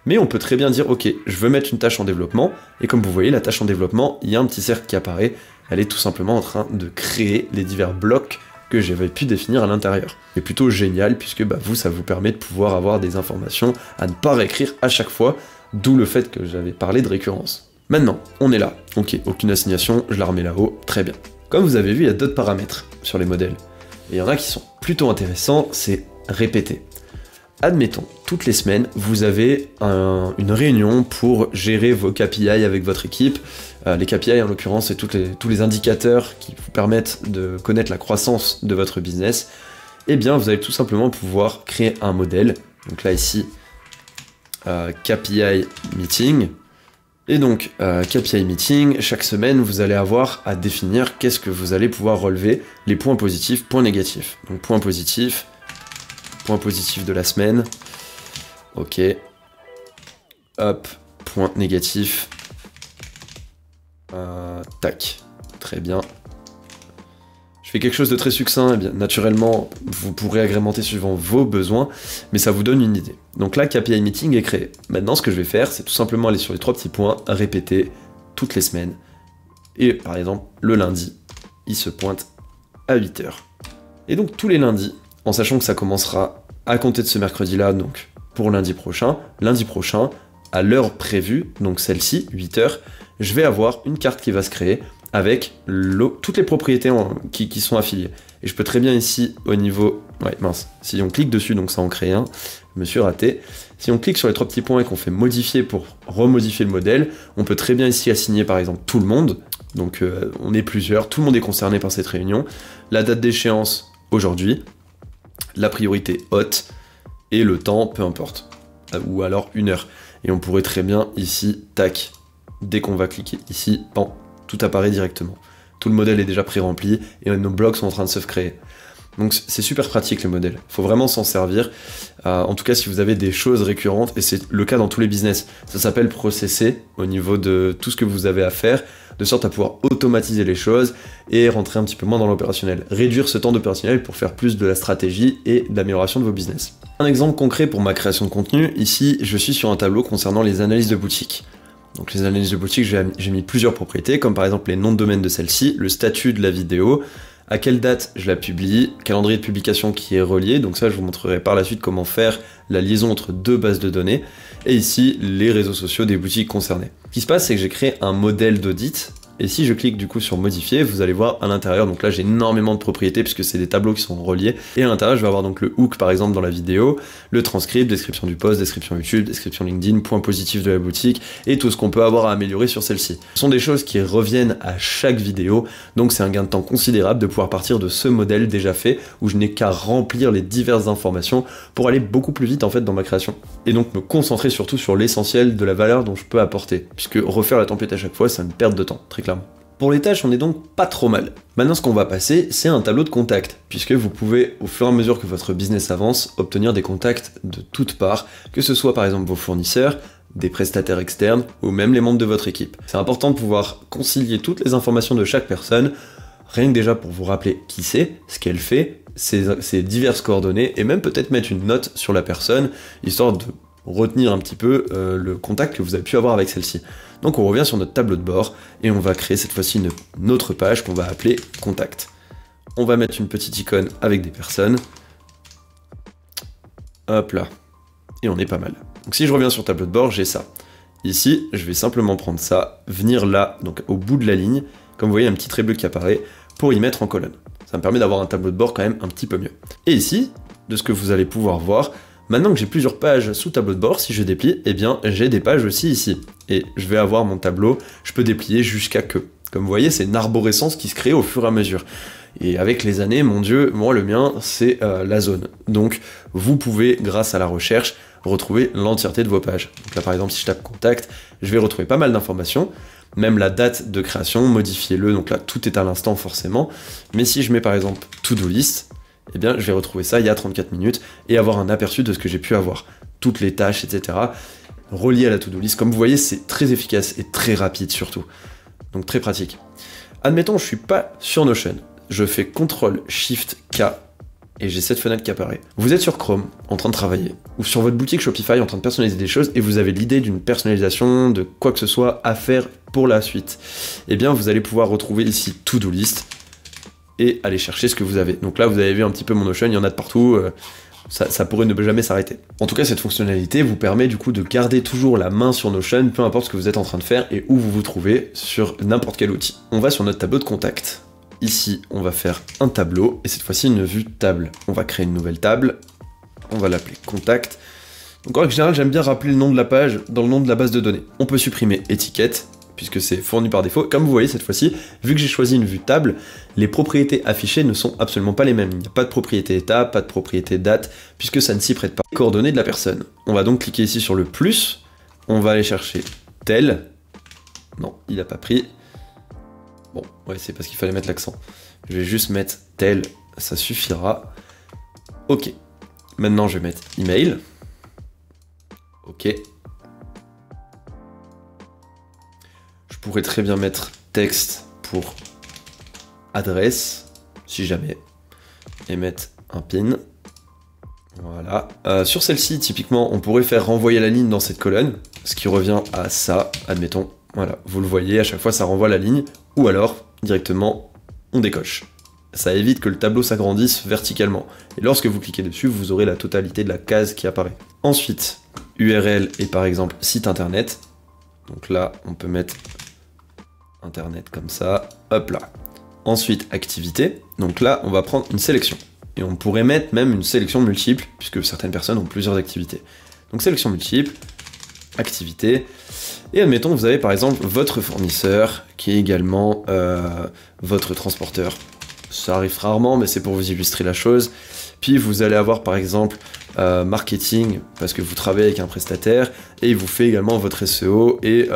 Mais on peut très bien dire, ok, je veux mettre une tâche en développement, et comme vous voyez, la tâche en développement, il y a un petit cercle qui apparaît, elle est tout simplement en train de créer les divers blocs que j'avais pu définir à l'intérieur. C'est plutôt génial, puisque vous, ça vous permet de pouvoir avoir des informations à ne pas réécrire à chaque fois, d'où le fait que j'avais parlé de récurrence. Maintenant, on est là, ok, aucune assignation, je la remets là-haut, très bien. Comme vous avez vu, il y a d'autres paramètres sur les modèles, et il y en a qui sont plutôt intéressants, c'est répéter. Admettons, toutes les semaines, vous avez une réunion pour gérer vos KPI avec votre équipe. Les KPI, en l'occurrence, c'est tous les indicateurs qui vous permettent de connaître la croissance de votre business. Eh bien, vous allez tout simplement pouvoir créer un modèle. Donc là, ici, KPI Meeting. Et donc, KPI Meeting, chaque semaine, vous allez avoir à définir qu'est-ce que vous allez pouvoir relever, les points positifs, points négatifs. Donc, point positif de la semaine, ok, hop, point négatif, tac, très bien. Je fais quelque chose de très succinct, et bien naturellement, vous pourrez agrémenter suivant vos besoins, mais ça vous donne une idée. Donc là, KPI Meeting est créé. Maintenant, ce que je vais faire, c'est tout simplement aller sur les 3 petits points, répéter toutes les semaines, et par exemple, le lundi, il se pointe à 8h. Et donc tous les lundis, en sachant que ça commencera à compter de ce mercredi-là, donc pour lundi prochain, à l'heure prévue, donc celle-ci, 8h, je vais avoir une carte qui va se créer avec toutes les propriétés qui sont affiliées. Et je peux très bien ici, au niveau... Ouais, mince, si on clique dessus, donc ça en crée un, je me suis raté. Si on clique sur les 3 petits points et qu'on fait modifier pour remodifier le modèle, on peut très bien ici assigner par exemple tout le monde. Donc on est plusieurs, tout le monde est concerné par cette réunion. La date d'échéance, aujourd'hui. La priorité haute, et le temps, peu importe. Ou alors 1 heure. Et on pourrait très bien ici, tac, dès qu'on va cliquer ici, pan, tout apparaît directement. Tout le modèle est déjà pré-rempli, et nos blocs sont en train de se créer. Donc c'est super pratique le modèle, il faut vraiment s'en servir, en tout cas si vous avez des choses récurrentes, et c'est le cas dans tous les business, ça s'appelle processer au niveau de tout ce que vous avez à faire, de sorte à pouvoir automatiser les choses et rentrer un petit peu moins dans l'opérationnel, réduire ce temps d'opérationnel pour faire plus de la stratégie et de l'amélioration de vos business. Un exemple concret pour ma création de contenu, ici je suis sur un tableau concernant les analyses de boutique. Donc les analyses de boutique, j'ai mis plusieurs propriétés, comme par exemple les noms de domaine de celle-ci, le statut de la vidéo, à quelle date je la publie, calendrier de publication qui est relié, donc ça je vous montrerai par la suite comment faire la liaison entre 2 bases de données, et ici les réseaux sociaux des boutiques concernées. Ce qui se passe, c'est que j'ai créé un modèle d'audit, et si je clique du coup sur modifier, vous allez voir à l'intérieur, donc là j'ai énormément de propriétés puisque c'est des tableaux qui sont reliés, et à l'intérieur je vais avoir donc le hook par exemple dans la vidéo, le transcript, description du post, description YouTube, description LinkedIn, point positif de la boutique, et tout ce qu'on peut avoir à améliorer sur celle-ci. Ce sont des choses qui reviennent à chaque vidéo, donc c'est un gain de temps considérable de pouvoir partir de ce modèle déjà fait, où je n'ai qu'à remplir les diverses informations pour aller beaucoup plus vite en fait dans ma création. Et donc me concentrer surtout sur l'essentiel de la valeur dont je peux apporter, puisque refaire la template à chaque fois, c'est une perte de temps, très clairement. Pour les tâches, on est donc pas trop mal. Maintenant, ce qu'on va passer, c'est un tableau de contacts, puisque vous pouvez, au fur et à mesure que votre business avance, obtenir des contacts de toutes parts, que ce soit par exemple vos fournisseurs, des prestataires externes, ou même les membres de votre équipe. C'est important de pouvoir concilier toutes les informations de chaque personne, rien que déjà pour vous rappeler qui c'est, ce qu'elle fait, ses diverses coordonnées, et même peut-être mettre une note sur la personne, histoire de retenir un petit peu le contact que vous avez pu avoir avec celle-ci. Donc on revient sur notre tableau de bord, et on va créer cette fois-ci une autre page qu'on va appeler contact. On va mettre une petite icône avec des personnes. Hop là. Et on est pas mal. Donc si je reviens sur tableau de bord, j'ai ça. Ici, je vais simplement prendre ça, venir là, donc au bout de la ligne, comme vous voyez, un petit trait bleu qui apparaît, pour y mettre en colonne. Ça me permet d'avoir un tableau de bord quand même un petit peu mieux. Et ici, de ce que vous allez pouvoir voir, maintenant que j'ai plusieurs pages sous tableau de bord, si je déplie, eh bien j'ai des pages aussi ici. Et je vais avoir mon tableau, je peux déplier jusqu'à que. Comme vous voyez, c'est une arborescence qui se crée au fur et à mesure. Et avec les années, mon Dieu, moi le mien, c'est la zone. Donc vous pouvez, grâce à la recherche, retrouver l'entièreté de vos pages. Donc là par exemple, si je tape contact, je vais retrouver pas mal d'informations, même la date de création, modifiez-le, donc là tout est à l'instant forcément. Mais si je mets par exemple to-do list, eh bien je vais retrouver ça il y a 34 minutes et avoir un aperçu de ce que j'ai pu avoir. Toutes les tâches, etc. reliées à la to-do list. Comme vous voyez, c'est très efficace et très rapide surtout. Donc très pratique. Admettons, je suis pas sur Notion. Je fais CTRL-SHIFT-K et j'ai cette fenêtre qui apparaît. Vous êtes sur Chrome, en train de travailler, ou sur votre boutique Shopify en train de personnaliser des choses, et vous avez l'idée d'une personnalisation, de quoi que ce soit à faire pour la suite. Eh bien, vous allez pouvoir retrouver ici To-Do List, et aller chercher ce que vous avez. Donc là, vous avez vu un petit peu mon Notion, il y en a de partout, ça pourrait ne jamais s'arrêter. En tout cas, cette fonctionnalité vous permet du coup de garder toujours la main sur Notion, peu importe ce que vous êtes en train de faire, et où vous vous trouvez sur n'importe quel outil. On va sur notre tableau de contact. Ici, on va faire un tableau, et cette fois-ci une vue table. On va créer une nouvelle table, on va l'appeler contact. Donc en règle générale, j'aime bien rappeler le nom de la page dans le nom de la base de données. On peut supprimer étiquette, puisque c'est fourni par défaut. Comme vous voyez cette fois-ci, vu que j'ai choisi une vue table, les propriétés affichées ne sont absolument pas les mêmes. Il n'y a pas de propriété état, pas de propriété date, puisque ça ne s'y prête pas. Les coordonnées de la personne. On va donc cliquer ici sur le plus, on va aller chercher tel. Non, il n'a pas pris. Bon, ouais, c'est parce qu'il fallait mettre l'accent. Je vais juste mettre tel, ça suffira. Ok. Maintenant, je vais mettre email. Ok. Je pourrais très bien mettre texte pour adresse, si jamais. Et mettre un pin. Voilà. Sur celle-ci, typiquement, on pourrait faire renvoyer la ligne dans cette colonne, ce qui revient à ça, admettons. Voilà, vous le voyez, à chaque fois ça renvoie la ligne, ou alors, directement, on décoche. Ça évite que le tableau s'agrandisse verticalement. Et lorsque vous cliquez dessus, vous aurez la totalité de la case qui apparaît. Ensuite, URL et par exemple site internet. Donc là, on peut mettre internet comme ça, hop là. Ensuite, activité. Donc là, on va prendre une sélection. Et on pourrait mettre même une sélection multiple, puisque certaines personnes ont plusieurs activités. Donc sélection multiple, activité. Et admettons que vous avez par exemple votre fournisseur qui est également votre transporteur. Ça arrive rarement, mais c'est pour vous illustrer la chose. Puis vous allez avoir par exemple marketing, parce que vous travaillez avec un prestataire, et il vous fait également votre SEO et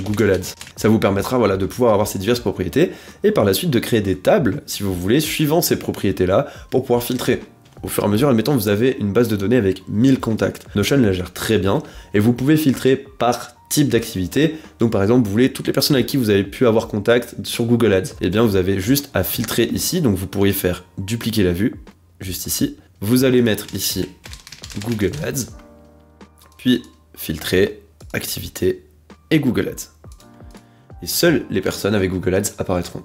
Google Ads. Ça vous permettra voilà, de pouvoir avoir ces diverses propriétés, et par la suite de créer des tables, si vous voulez, suivant ces propriétés-là, pour pouvoir filtrer. Au fur et à mesure, admettons que vous avez une base de données avec 1000 contacts. Notion la gère très bien, et vous pouvez filtrer par type d'activité. Donc par exemple, vous voulez toutes les personnes avec qui vous avez pu avoir contact sur Google Ads. Et bien vous avez juste à filtrer ici, donc vous pourriez faire dupliquer la vue, juste ici. Vous allez mettre ici Google Ads, puis filtrer, activité et Google Ads. Et seules les personnes avec Google Ads apparaîtront.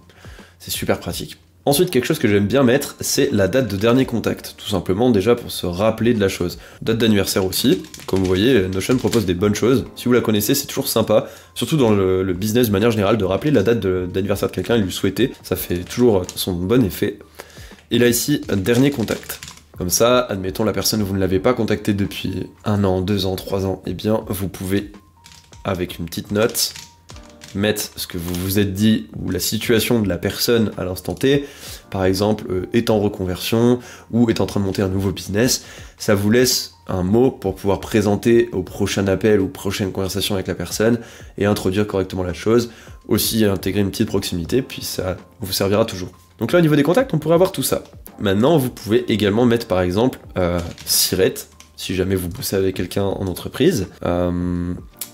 C'est super pratique. Ensuite, quelque chose que j'aime bien mettre, c'est la date de dernier contact, tout simplement déjà pour se rappeler de la chose. Date d'anniversaire aussi, comme vous voyez, Notion propose des bonnes choses. Si vous la connaissez, c'est toujours sympa, surtout dans le business de manière générale, de rappeler la date d'anniversaire de quelqu'un et lui souhaiter. Ça fait toujours son bon effet. Et là ici, dernier contact. Comme ça, admettons la personne, vous ne l'avez pas contactée depuis 1 an, 2 ans, 3 ans, eh bien vous pouvez, avec une petite note, mettre ce que vous vous êtes dit ou la situation de la personne à l'instant T, par exemple est en reconversion ou est en train de monter un nouveau business, ça vous laisse un mot pour pouvoir présenter au prochain appel ou prochaine conversation avec la personne et introduire correctement la chose, aussi intégrer une petite proximité, puis ça vous servira toujours. Donc là au niveau des contacts, on pourrait avoir tout ça. Maintenant vous pouvez également mettre par exemple Siret, si jamais vous bossez avec quelqu'un en entreprise,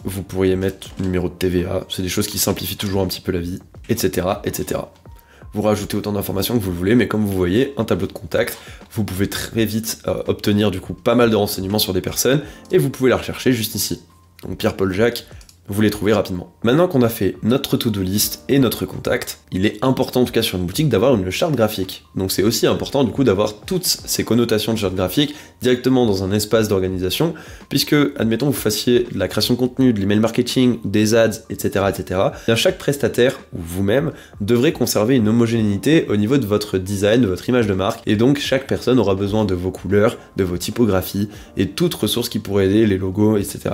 vous pourriez mettre numéro de TVA, c'est des choses qui simplifient toujours un petit peu la vie, etc., etc. vous rajoutez autant d'informations que vous le voulez, mais comme vous voyez, un tableau de contact, vous pouvez très vite obtenir du coup pas mal de renseignements sur des personnes, et vous pouvez la rechercher juste ici. Donc Pierre, Paul, Jacques, vous les trouvez rapidement. Maintenant qu'on a fait notre to-do list et notre contact, il est important en tout cas sur une boutique d'avoir une charte graphique. Donc c'est aussi important du coup d'avoir toutes ces connotations de charte graphique directement dans un espace d'organisation, puisque admettons vous fassiez de la création de contenu, de l'email marketing, des ads, etc. Bien, chaque prestataire ou vous-même devrez conserver une homogénéité au niveau de votre design, de votre image de marque, et donc chaque personne aura besoin de vos couleurs, de vos typographies et toute ressource qui pourrait aider, les logos, etc.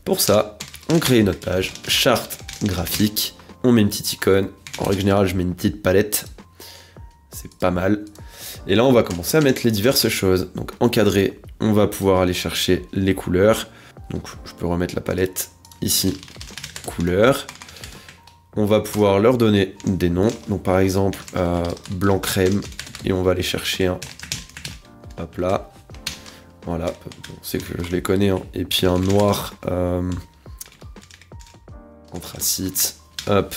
Pour ça, on crée notre page, charte graphique, on met une petite icône, en règle générale je mets une petite palette, c'est pas mal. Et là on va commencer à mettre les diverses choses. Donc encadré, on va pouvoir aller chercher les couleurs, donc je peux remettre la palette ici, couleurs. On va pouvoir leur donner des noms, donc par exemple blanc crème, et on va aller chercher un, hop là, voilà, on sait que je les connais, hein. Et puis un noir, anthracite, hop,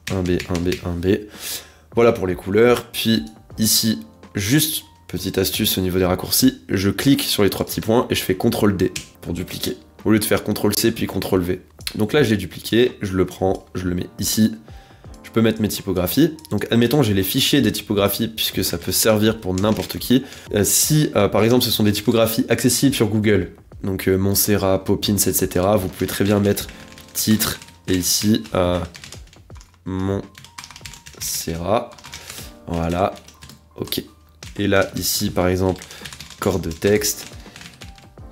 1B, 1B, 1B. Voilà pour les couleurs. Puis ici, juste petite astuce au niveau des raccourcis, je clique sur les trois petits points et je fais CTRL-D pour dupliquer, au lieu de faire CTRL-C puis CTRL-V. Donc là, j'ai dupliqué, je le prends, je le mets ici. Je peux mettre mes typographies. Donc admettons, j'ai les fichiers des typographies puisque ça peut servir pour n'importe qui. Si par exemple, ce sont des typographies accessibles sur Google, donc Montserrat, Poppins, etc., vous pouvez très bien mettre titre. Et ici, Montserrat, voilà, ok. Et là, ici, par exemple, corps de texte,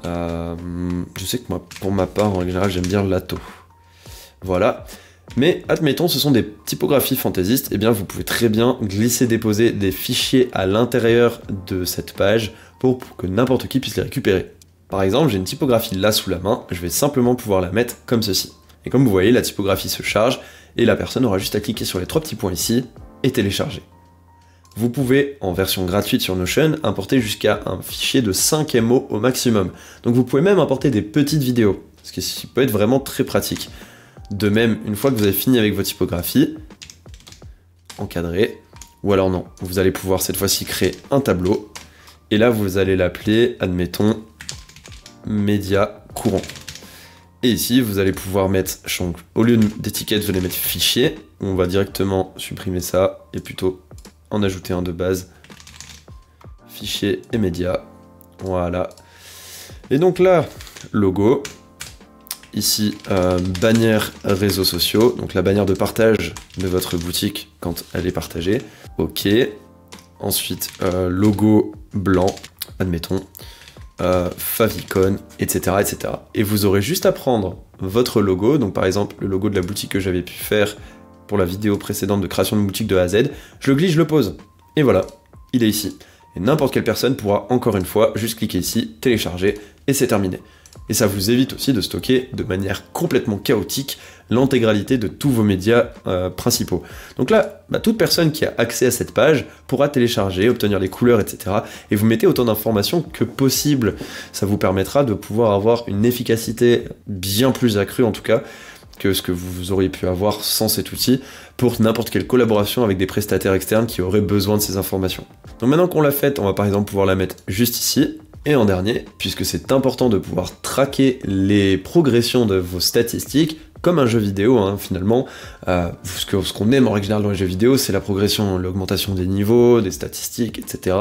je sais que moi, pour ma part, en général, j'aime bien Lato. Voilà. Mais admettons, ce sont des typographies fantaisistes, et bien vous pouvez très bien glisser, déposer des fichiers à l'intérieur de cette page pour que n'importe qui puisse les récupérer. Par exemple, j'ai une typographie là sous la main, je vais simplement pouvoir la mettre comme ceci. Et comme vous voyez, la typographie se charge et la personne aura juste à cliquer sur les trois petits points ici et télécharger. Vous pouvez, en version gratuite sur Notion, importer jusqu'à un fichier de 5 MO au maximum. Donc vous pouvez même importer des petites vidéos, ce qui peut être vraiment très pratique. De même, une fois que vous avez fini avec vos typographies, encadré, ou alors non, vous allez pouvoir cette fois-ci créer un tableau, et là vous allez l'appeler, admettons, média courant. Et ici, vous allez pouvoir mettre, donc, au lieu d'étiquette, vous allez mettre fichier. On va directement supprimer ça et plutôt en ajouter un de base. Fichier et médias. Voilà. Et donc là, logo. Ici, bannière réseaux sociaux. Donc la bannière de partage de votre boutique quand elle est partagée. Ok. Ensuite, logo blanc, admettons. Favicon, etc. Et vous aurez juste à prendre votre logo, donc par exemple le logo de la boutique que j'avais pu faire pour la vidéo précédente de création de boutique de A à Z, je le glisse, je le pose, et voilà, il est ici. Et n'importe quelle personne pourra encore une fois juste cliquer ici, télécharger, et c'est terminé. Et ça vous évite aussi de stocker de manière complètement chaotique l'intégralité de tous vos médias principaux. Donc là, toute personne qui a accès à cette page pourra télécharger, obtenir les couleurs, etc. Et vous mettez autant d'informations que possible. Ça vous permettra de pouvoir avoir une efficacité bien plus accrue en tout cas que ce que vous auriez pu avoir sans cet outil pour n'importe quelle collaboration avec des prestataires externes qui auraient besoin de ces informations. Donc maintenant qu'on l'a faite, on va par exemple pouvoir la mettre juste ici. Et en dernier, puisque c'est important de pouvoir traquer les progressions de vos statistiques, comme un jeu vidéo, hein, finalement, ce qu'on aime en règle générale dans les jeux vidéo, c'est la progression, l'augmentation des niveaux, des statistiques, etc.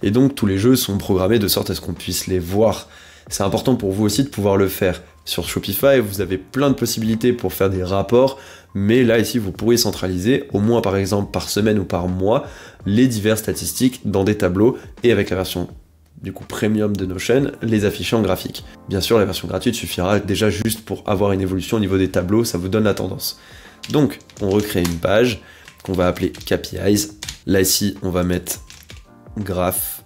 Et donc tous les jeux sont programmés de sorte à ce qu'on puisse les voir. C'est important pour vous aussi de pouvoir le faire. Sur Shopify, vous avez plein de possibilités pour faire des rapports, mais là ici vous pourriez centraliser, au moins par exemple par semaine ou par mois, les diverses statistiques dans des tableaux, et avec la version du coup premium de Notion, les afficher en graphique. Bien sûr, la version gratuite suffira déjà juste pour avoir une évolution au niveau des tableaux, ça vous donne la tendance. Donc, on recrée une page qu'on va appeler KPIs. Là, ici, on va mettre graph.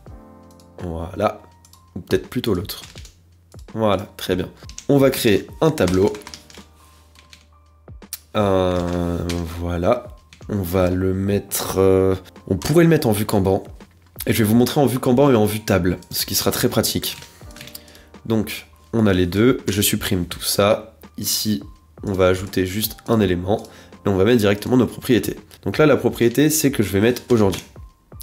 Voilà. Ou peut-être plutôt l'autre. Voilà, très bien. On va créer un tableau. Voilà. On va le mettre... on pourrait le mettre en vue Kanban. Et je vais vous montrer en vue Kanban et en vue table, ce qui sera très pratique. Donc, on a les deux, je supprime tout ça. Ici, on va ajouter juste un élément, et on va mettre directement nos propriétés. Donc là, la propriété, c'est que je vais mettre aujourd'hui.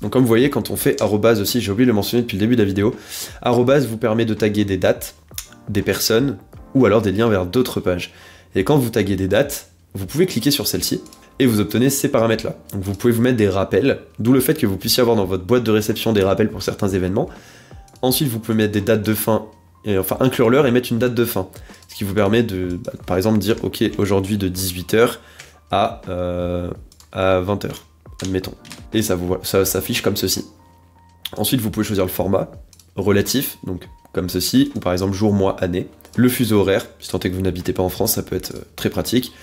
Donc comme vous voyez, quand on fait arrobase aussi, j'ai oublié de le mentionner depuis le début de la vidéo, arrobase vous permet de taguer des dates, des personnes, ou alors des liens vers d'autres pages. Et quand vous taguez des dates, vous pouvez cliquer sur celle-ci, et vous obtenez ces paramètres-là. Donc vous pouvez vous mettre des rappels, d'où le fait que vous puissiez avoir dans votre boîte de réception des rappels pour certains événements. Ensuite, vous pouvez mettre des dates de fin, enfin inclure l'heure et mettre une date de fin. Ce qui vous permet de, par exemple, dire, ok, aujourd'hui de 18h à 20h, admettons. Et ça s'affiche comme ceci. Ensuite, vous pouvez choisir le format relatif, donc comme ceci, ou par exemple jour, mois, année. Le fuseau horaire, si tant est que vous n'habitez pas en France, ça peut être très pratique.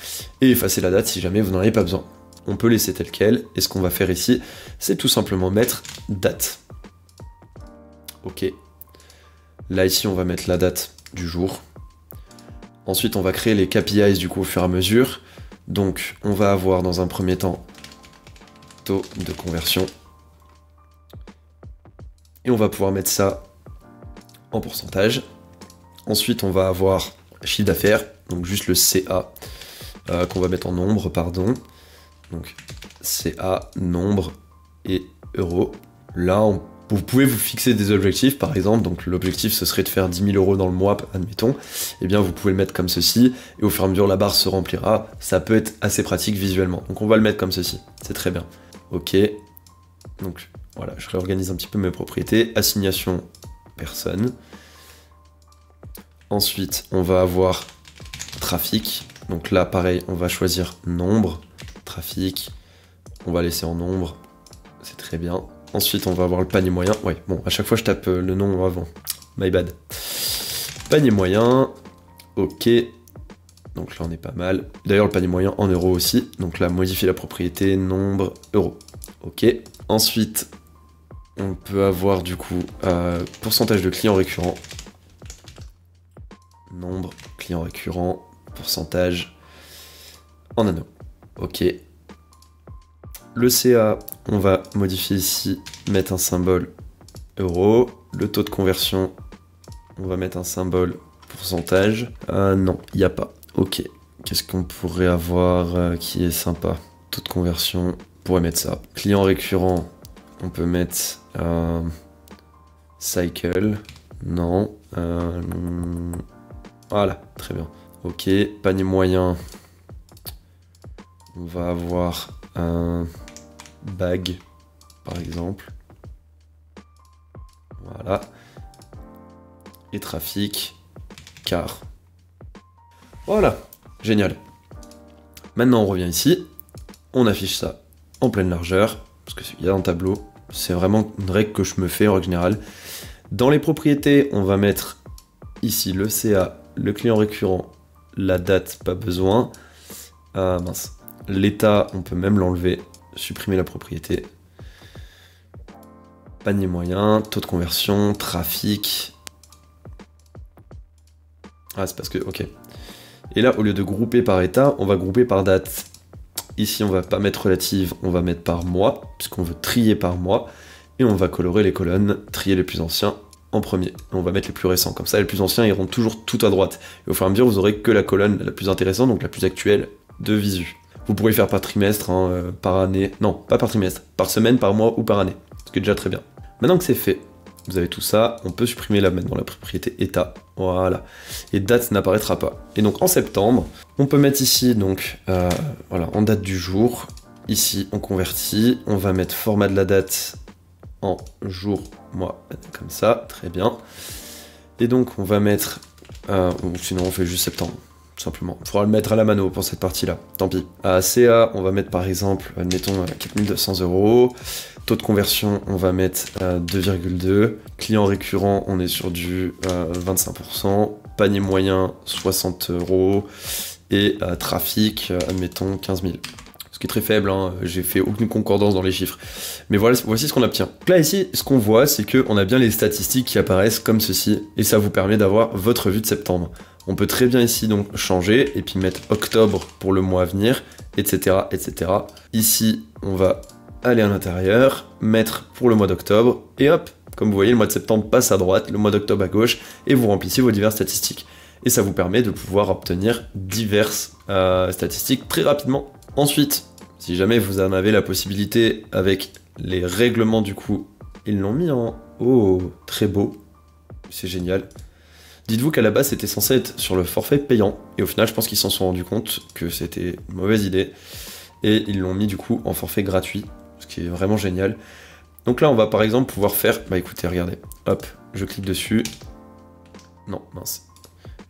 Et effacer la date si jamais vous n'en avez pas besoin. On peut laisser tel quel, et ce qu'on va faire ici, c'est tout simplement mettre date. Ok. Là, ici, on va mettre la date du jour. Ensuite, on va créer les KPIs du coup au fur et à mesure. Donc, on va avoir dans un premier temps taux de conversion. Et on va pouvoir mettre ça en pourcentage. Ensuite, on va avoir chiffre d'affaires, donc juste le CA, qu'on va mettre en nombre, pardon. Donc, CA, nombre et euros. Là, vous pouvez vous fixer des objectifs, par exemple, donc l'objectif ce serait de faire 10 000 euros dans le mois, admettons, et bien vous pouvez le mettre comme ceci, et au fur et à mesure la barre se remplira, ça peut être assez pratique visuellement. Donc on va le mettre comme ceci, c'est très bien. Ok, donc voilà, je réorganise un petit peu mes propriétés, assignation personne. Ensuite, on va avoir trafic, donc là pareil, on va choisir nombre, trafic, on va laisser en nombre, c'est très bien. Ensuite, on va avoir le panier moyen. Ouais, bon, à chaque fois, je tape le nom avant. My bad. Panier moyen. Ok. Donc là, on est pas mal. D'ailleurs, le panier moyen en euros aussi. Donc là, modifier la propriété, nombre, euros. Ok. Ensuite, on peut avoir du coup pourcentage de clients récurrents. Nombre, clients récurrents, pourcentage en anneaux. Ok. Le CA, on va modifier ici, mettre un symbole euro. Le taux de conversion, on va mettre un symbole pourcentage. Non, il n'y a pas. Ok. Qu'est-ce qu'on pourrait avoir qui est sympa? Taux de conversion, on pourrait mettre ça. Client récurrent, on peut mettre cycle. Non. Voilà, très bien. Ok. Panier moyen, on va avoir un bag par exemple, voilà, et trafic car. Voilà, génial. Maintenant on revient ici, on affiche ça en pleine largeur parce que il y a un tableau, c'est vraiment une règle que je me fais en règle générale. Dans les propriétés, on va mettre ici le CA, le client récurrent, la date, pas besoin. Mince. L'état, on peut même l'enlever, supprimer la propriété. Panier moyen, taux de conversion, trafic. Ah, c'est parce que, ok. Et là, au lieu de grouper par état, on va grouper par date. Ici, on va pas mettre relative, on va mettre par mois, puisqu'on veut trier par mois. Et on va colorer les colonnes, trier les plus anciens en premier. Et on va mettre les plus récents. Comme ça, les plus anciens iront toujours tout à droite. Et au fur et à mesure, vous aurez que la colonne la plus intéressante, donc la plus actuelle de visu. Vous pourrez faire par trimestre, hein, par année, non, pas par trimestre, par semaine, par mois ou par année, ce qui est déjà très bien. Maintenant que c'est fait, vous avez tout ça, on peut supprimer la mettre dans la propriété état, voilà, et date n'apparaîtra pas. Et donc en septembre, on peut mettre ici, donc, voilà, en date du jour, ici on convertit, on va mettre format de la date en jour, mois, comme ça, très bien. Et donc on va mettre, ou sinon on fait juste septembre. Simplement. Il faudra le mettre à la mano pour cette partie-là, tant pis. À CA, on va mettre par exemple, admettons, 4200 €. Taux de conversion, on va mettre 2,2. Client récurrent, on est sur du 25%. Panier moyen, 60 €. Et trafic, admettons, 15 000. Ce qui est très faible, hein. J'ai fait aucune concordance dans les chiffres. Mais voilà, voici ce qu'on obtient. Donc là, ici, ce qu'on voit, c'est qu'on a bien les statistiques qui apparaissent comme ceci. Et ça vous permet d'avoir votre vue de septembre. On peut très bien ici donc changer et puis mettre octobre pour le mois à venir, etc., etc. Ici, on va aller à l'intérieur, mettre pour le mois d'octobre, et hop, comme vous voyez, le mois de septembre passe à droite, le mois d'octobre à gauche, et vous remplissez vos diverses statistiques. et ça vous permet de pouvoir obtenir diverses statistiques très rapidement. Ensuite, si jamais vous en avez la possibilité avec les règlements du coup, ils l'ont mis en haut, très beau, c'est génial. Dites-vous qu'à la base c'était censé être sur le forfait payant, et au final je pense qu'ils s'en sont rendus compte que c'était une mauvaise idée, et ils l'ont mis du coup en forfait gratuit, ce qui est vraiment génial. Donc là on va par exemple pouvoir faire, bah écoutez regardez, hop, je clique dessus, non mince,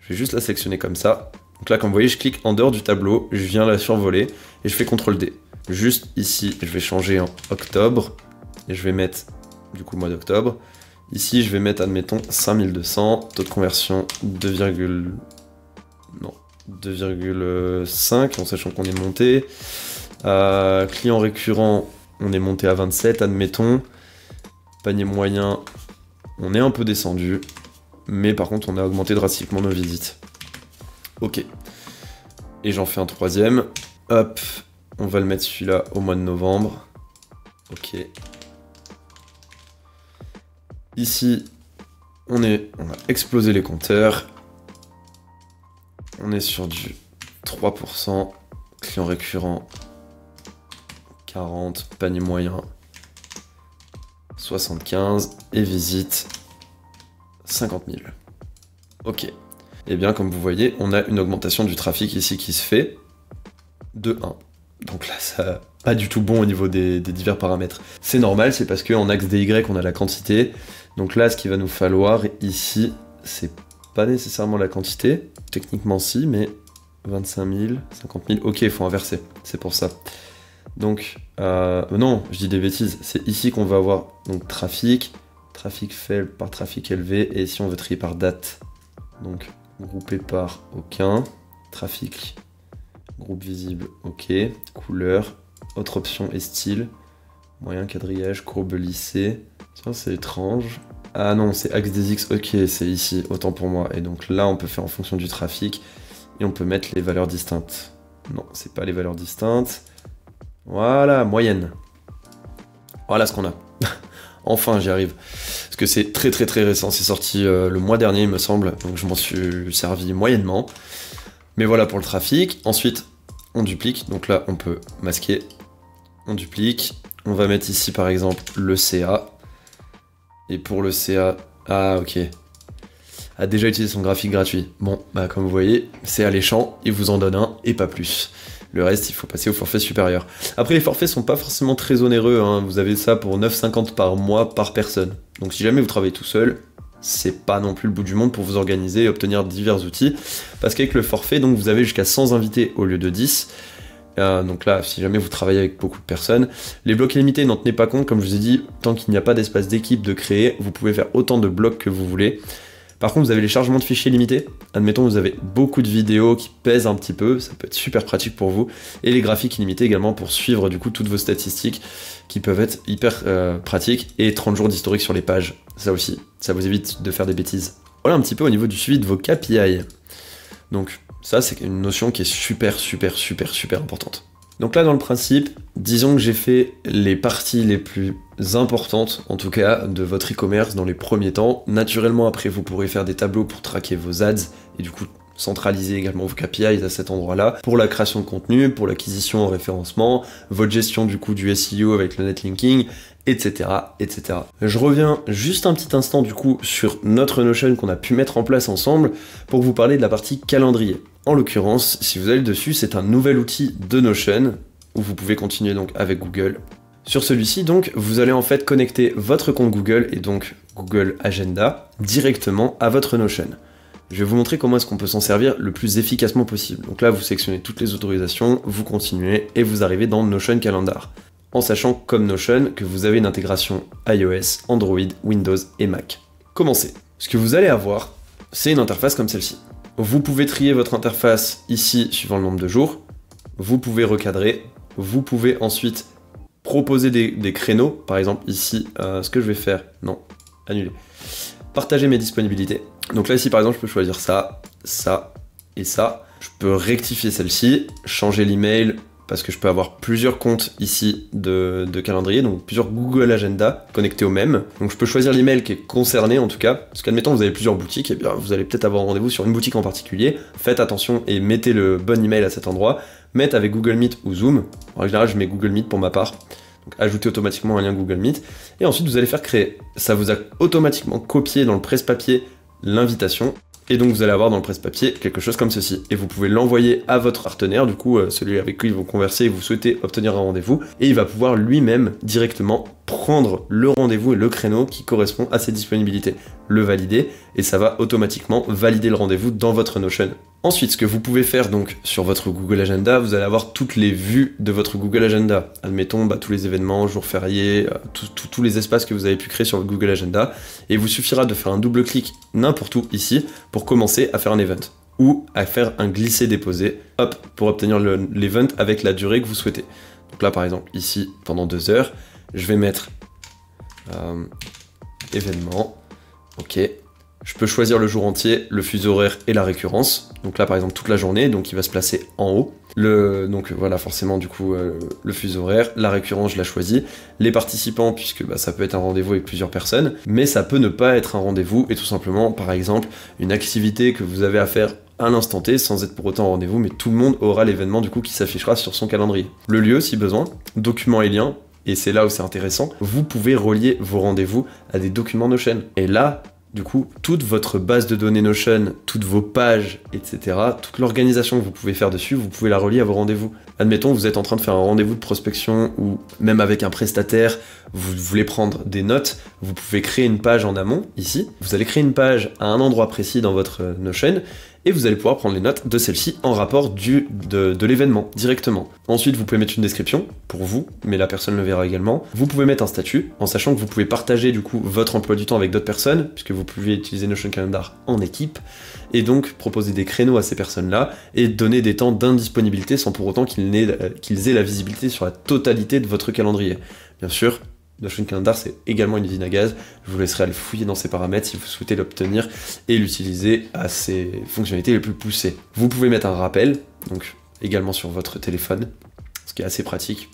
je vais juste la sélectionner comme ça. Donc là comme vous voyez je clique en dehors du tableau, je viens la survoler, et je fais CTRL D. Juste ici je vais changer en octobre, et je vais mettre du coup le mois d'octobre. Ici, je vais mettre, admettons, 5200, taux de conversion 2,5, en sachant qu'on est monté. Client récurrent, on est monté à 27, admettons. Panier moyen, on est un peu descendu, mais par contre, on a augmenté drastiquement nos visites. Ok. Et j'en fais un troisième. Hop, on va le mettre celui-là au mois de novembre. Ok. Ici, on a explosé les compteurs. On est sur du 3%, client récurrent 40, panier moyen 75 et visite 50 000. Ok. Et bien, comme vous voyez, on a une augmentation du trafic ici qui se fait de 1. Donc là, ça pas du tout bon au niveau des divers paramètres. C'est normal, c'est parce qu'en axe DY, on a la quantité. Donc là, ce qu'il va nous falloir ici, c'est pas nécessairement la quantité. Techniquement, si, mais 25 000, 50 000. Ok, il faut inverser, c'est pour ça. Donc, non, je dis des bêtises. C'est ici qu'on va avoir donc trafic faible par trafic élevé. Et ici, on veut trier par date. Donc, groupé par aucun. Trafic, groupe visible, ok. Couleur, autre option et style. Moyen quadrillage, courbe lissée. Tiens, c'est étrange. Ah non, c'est axe des X, ok, c'est ici, autant pour moi. Et donc là, on peut faire en fonction du trafic. Et on peut mettre les valeurs distinctes. Non, c'est pas les valeurs distinctes. Voilà, moyenne. Voilà ce qu'on a. Enfin, j'y arrive. Parce que c'est très récent. C'est sorti le mois dernier, il me semble. Donc je m'en suis servi moyennement. Mais voilà pour le trafic. Ensuite, on duplique. Donc là, on peut masquer. On duplique. On va mettre ici, par exemple, le CA. Et pour le CA... Ah, ok. A déjà utilisé son graphique gratuit. Bon, bah comme vous voyez, c'est alléchant. Il vous en donne un et pas plus. Le reste, il faut passer au forfait supérieur. Après, les forfaits sont pas forcément très onéreux, hein. Vous avez ça pour 9,50 par mois par personne. Donc si jamais vous travaillez tout seul, c'est pas non plus le bout du monde pour vous organiser et obtenir divers outils. Parce qu'avec le forfait, donc vous avez jusqu'à 100 invités au lieu de 10. Donc là, si jamais vous travaillez avec beaucoup de personnes, les blocs illimités, n'en tenez pas compte. Comme je vous ai dit, tant qu'il n'y a pas d'espace d'équipe de créer, vous pouvez faire autant de blocs que vous voulez. Par contre, vous avez les chargements de fichiers limités. Admettons, vous avez beaucoup de vidéos qui pèsent un petit peu, ça peut être super pratique pour vous. Et les graphiques illimités également pour suivre du coup toutes vos statistiques qui peuvent être hyper pratiques. Et 30 jours d'historique sur les pages, ça aussi, ça vous évite de faire des bêtises. Voilà un petit peu au niveau du suivi de vos KPI. Donc ça, c'est une notion qui est super importante. Donc là, dans le principe, disons que j'ai fait les parties les plus importantes, en tout cas, de votre e-commerce dans les premiers temps. Naturellement, après, vous pourrez faire des tableaux pour traquer vos ads et du coup, centraliser également vos KPIs à cet endroit-là, pour la création de contenu, pour l'acquisition en référencement, votre gestion du coup du SEO avec le netlinking, etc., etc. Je reviens juste un petit instant du coup sur notre Notion qu'on a pu mettre en place ensemble pour vous parler de la partie calendrier. En l'occurrence, si vous allez dessus, c'est un nouvel outil de Notion où vous pouvez continuer donc avec Google. Sur celui-ci, donc, vous allez en fait connecter votre compte Google et donc Google Agenda directement à votre Notion. Je vais vous montrer comment est-ce qu'on peut s'en servir le plus efficacement possible. Donc là, vous sélectionnez toutes les autorisations, vous continuez et vous arrivez dans Notion Calendar. En sachant, comme Notion, que vous avez une intégration iOS, Android, Windows et Mac. Commencez. Ce que vous allez avoir, c'est une interface comme celle-ci. Vous pouvez trier votre interface ici, suivant le nombre de jours. Vous pouvez recadrer. Vous pouvez ensuite proposer des créneaux. Par exemple, ici, ce que je vais faire... Non, annuler. Partager mes disponibilités. Donc là, ici, par exemple, je peux choisir ça, ça et ça. Je peux rectifier celle-ci, changer l'email, parce que je peux avoir plusieurs comptes ici de calendrier, donc plusieurs Google Agenda connectés au même. Donc je peux choisir l'email qui est concerné en tout cas, parce qu'admettons vous avez plusieurs boutiques, et bien vous allez peut-être avoir rendez-vous sur une boutique en particulier. Faites attention et mettez le bon email à cet endroit. Mettez avec Google Meet ou Zoom. En général je mets Google Meet pour ma part. Donc ajoutez automatiquement un lien Google Meet. Et ensuite vous allez faire créer. Ça vous a automatiquement copié dans le presse-papier l'invitation. Et donc vous allez avoir dans le presse-papier quelque chose comme ceci. Et vous pouvez l'envoyer à votre partenaire, du coup celui avec qui vous conversez et vous souhaitez obtenir un rendez-vous. Et il va pouvoir lui-même directement prendre le rendez-vous et le créneau qui correspond à ses disponibilités. Le valider et ça va automatiquement valider le rendez-vous dans votre Notion. Ensuite, ce que vous pouvez faire donc sur votre Google Agenda, vous allez avoir toutes les vues de votre Google Agenda. Admettons tous les événements, jours fériés, tous les espaces que vous avez pu créer sur votre Google Agenda. Et il vous suffira de faire un double-clic n'importe où ici pour commencer à faire un event ou à faire un glisser-déposer, hop, pour obtenir l'event avec la durée que vous souhaitez. Donc là, par exemple, ici, pendant 2 heures, je vais mettre événement, ok. Je peux choisir le jour entier, le fuseau horaire et la récurrence. Donc là, par exemple, toute la journée, donc il va se placer en haut. Donc voilà, forcément, du coup, le fuseau horaire, la récurrence, je la choisis. Les participants, puisque ça peut être un rendez-vous avec plusieurs personnes, mais ça peut ne pas être un rendez-vous, et tout simplement, par exemple, une activité que vous avez à faire à l'instant T, sans être pour autant en rendez-vous, mais tout le monde aura l'événement, du coup, qui s'affichera sur son calendrier. Le lieu, si besoin, documents et liens, et c'est là où c'est intéressant, vous pouvez relier vos rendez-vous à des documents Notion. Et là, du coup, toute votre base de données Notion, toutes vos pages, etc., toute l'organisation que vous pouvez faire dessus, vous pouvez la relier à vos rendez-vous. Admettons, vous êtes en train de faire un rendez-vous de prospection ou même avec un prestataire, vous voulez prendre des notes, vous pouvez créer une page en amont, ici. Vous allez créer une page à un endroit précis dans votre Notion et vous allez pouvoir prendre les notes de celle-ci en rapport de l'événement, directement. Ensuite, vous pouvez mettre une description, pour vous, mais la personne le verra également. Vous pouvez mettre un statut, en sachant que vous pouvez partager du coup votre emploi du temps avec d'autres personnes, puisque vous pouvez utiliser Notion Calendar en équipe, et donc proposer des créneaux à ces personnes-là, et donner des temps d'indisponibilité sans pour autant qu'ils aient la visibilité sur la totalité de votre calendrier. Bien sûr, Notion Calendar, c'est également une usine à gaz. Je vous laisserai aller fouiller dans ses paramètres si vous souhaitez l'obtenir et l'utiliser à ses fonctionnalités les plus poussées. Vous pouvez mettre un rappel, donc également sur votre téléphone, ce qui est assez pratique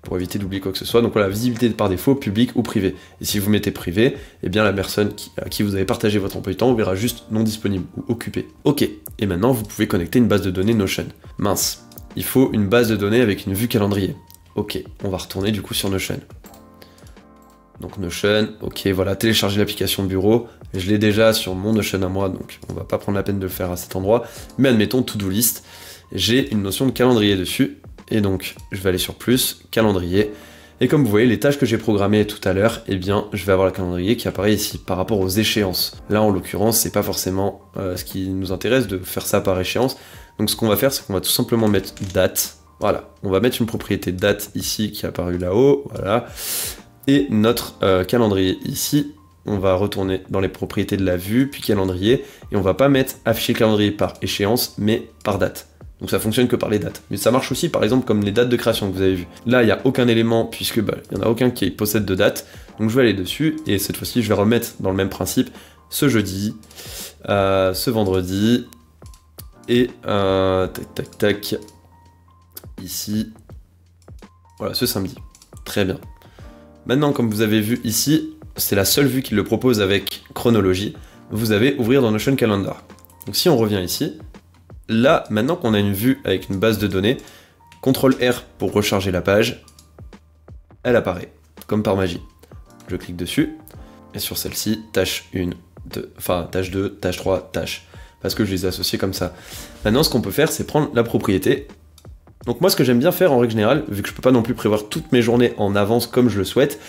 pour éviter d'oublier quoi que ce soit. Donc voilà, visibilité par défaut, public ou privé. Et si vous mettez privé, eh bien la personne à qui vous avez partagé votre emploi du temps verra juste non disponible ou occupé. Ok, et maintenant vous pouvez connecter une base de données Notion. Mince, il faut une base de données avec une vue calendrier. Ok, on va retourner du coup sur Notion. Donc Notion, ok, voilà, télécharger l'application de bureau, je l'ai déjà sur mon Notion à moi, donc on va pas prendre la peine de le faire à cet endroit, mais admettons to-do list, j'ai une notion de calendrier dessus, et donc je vais aller sur plus, calendrier, et comme vous voyez, les tâches que j'ai programmées tout à l'heure, eh bien, je vais avoir le calendrier qui apparaît ici, par rapport aux échéances. Là, en l'occurrence, c'est pas forcément ce qui nous intéresse de faire ça par échéance, donc ce qu'on va faire, c'est qu'on va tout simplement mettre date, voilà, on va mettre une propriété date ici qui est apparue là-haut, voilà. Et notre calendrier ici, on va retourner dans les propriétés de la vue, puis calendrier, et on va pas mettre afficher calendrier par échéance, mais par date. Donc ça fonctionne que par les dates. Mais ça marche aussi par exemple comme les dates de création que vous avez vu. Là, il n'y a aucun élément, puisque il n'y en a aucun qui possède de date, donc je vais aller dessus, et cette fois-ci, je vais remettre dans le même principe ce jeudi, ce vendredi, et tac, ici, voilà, ce samedi. Très bien. Maintenant, comme vous avez vu ici, c'est la seule vue qui le propose avec chronologie. Vous avez ouvrir dans Notion Calendar. Donc si on revient ici, là, maintenant qu'on a une vue avec une base de données, CTRL-R pour recharger la page, elle apparaît, comme par magie. Je clique dessus, et sur celle-ci, tâche 1, tâche 2, tâche 3, tâche, parce que je les ai associés comme ça. Maintenant, ce qu'on peut faire, c'est prendre la propriété. Donc moi, ce que j'aime bien faire en règle générale, vu que je peux pas non plus prévoir toutes mes journées en avance comme je le souhaite,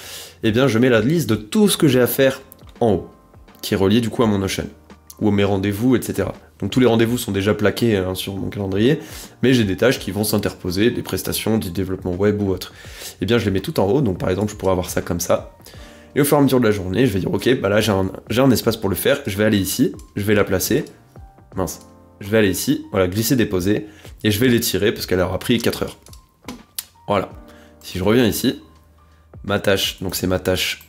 eh bien je mets la liste de tout ce que j'ai à faire en haut, qui est relié du coup à mon Notion, ou à mes rendez-vous, etc. Donc tous les rendez-vous sont déjà plaqués sur mon calendrier, mais j'ai des tâches qui vont s'interposer, des prestations, du développement web ou autre. Eh bien je les mets tout en haut, donc par exemple je pourrais avoir ça comme ça, et au fur et à mesure de la journée, je vais dire ok, bah là j'ai un espace pour le faire, je vais aller ici, je vais la placer, mince, je vais aller ici, voilà, glisser, déposer, et je vais l'étirer parce qu'elle aura pris 4 heures. Voilà. Si je reviens ici, ma tâche, donc c'est ma tâche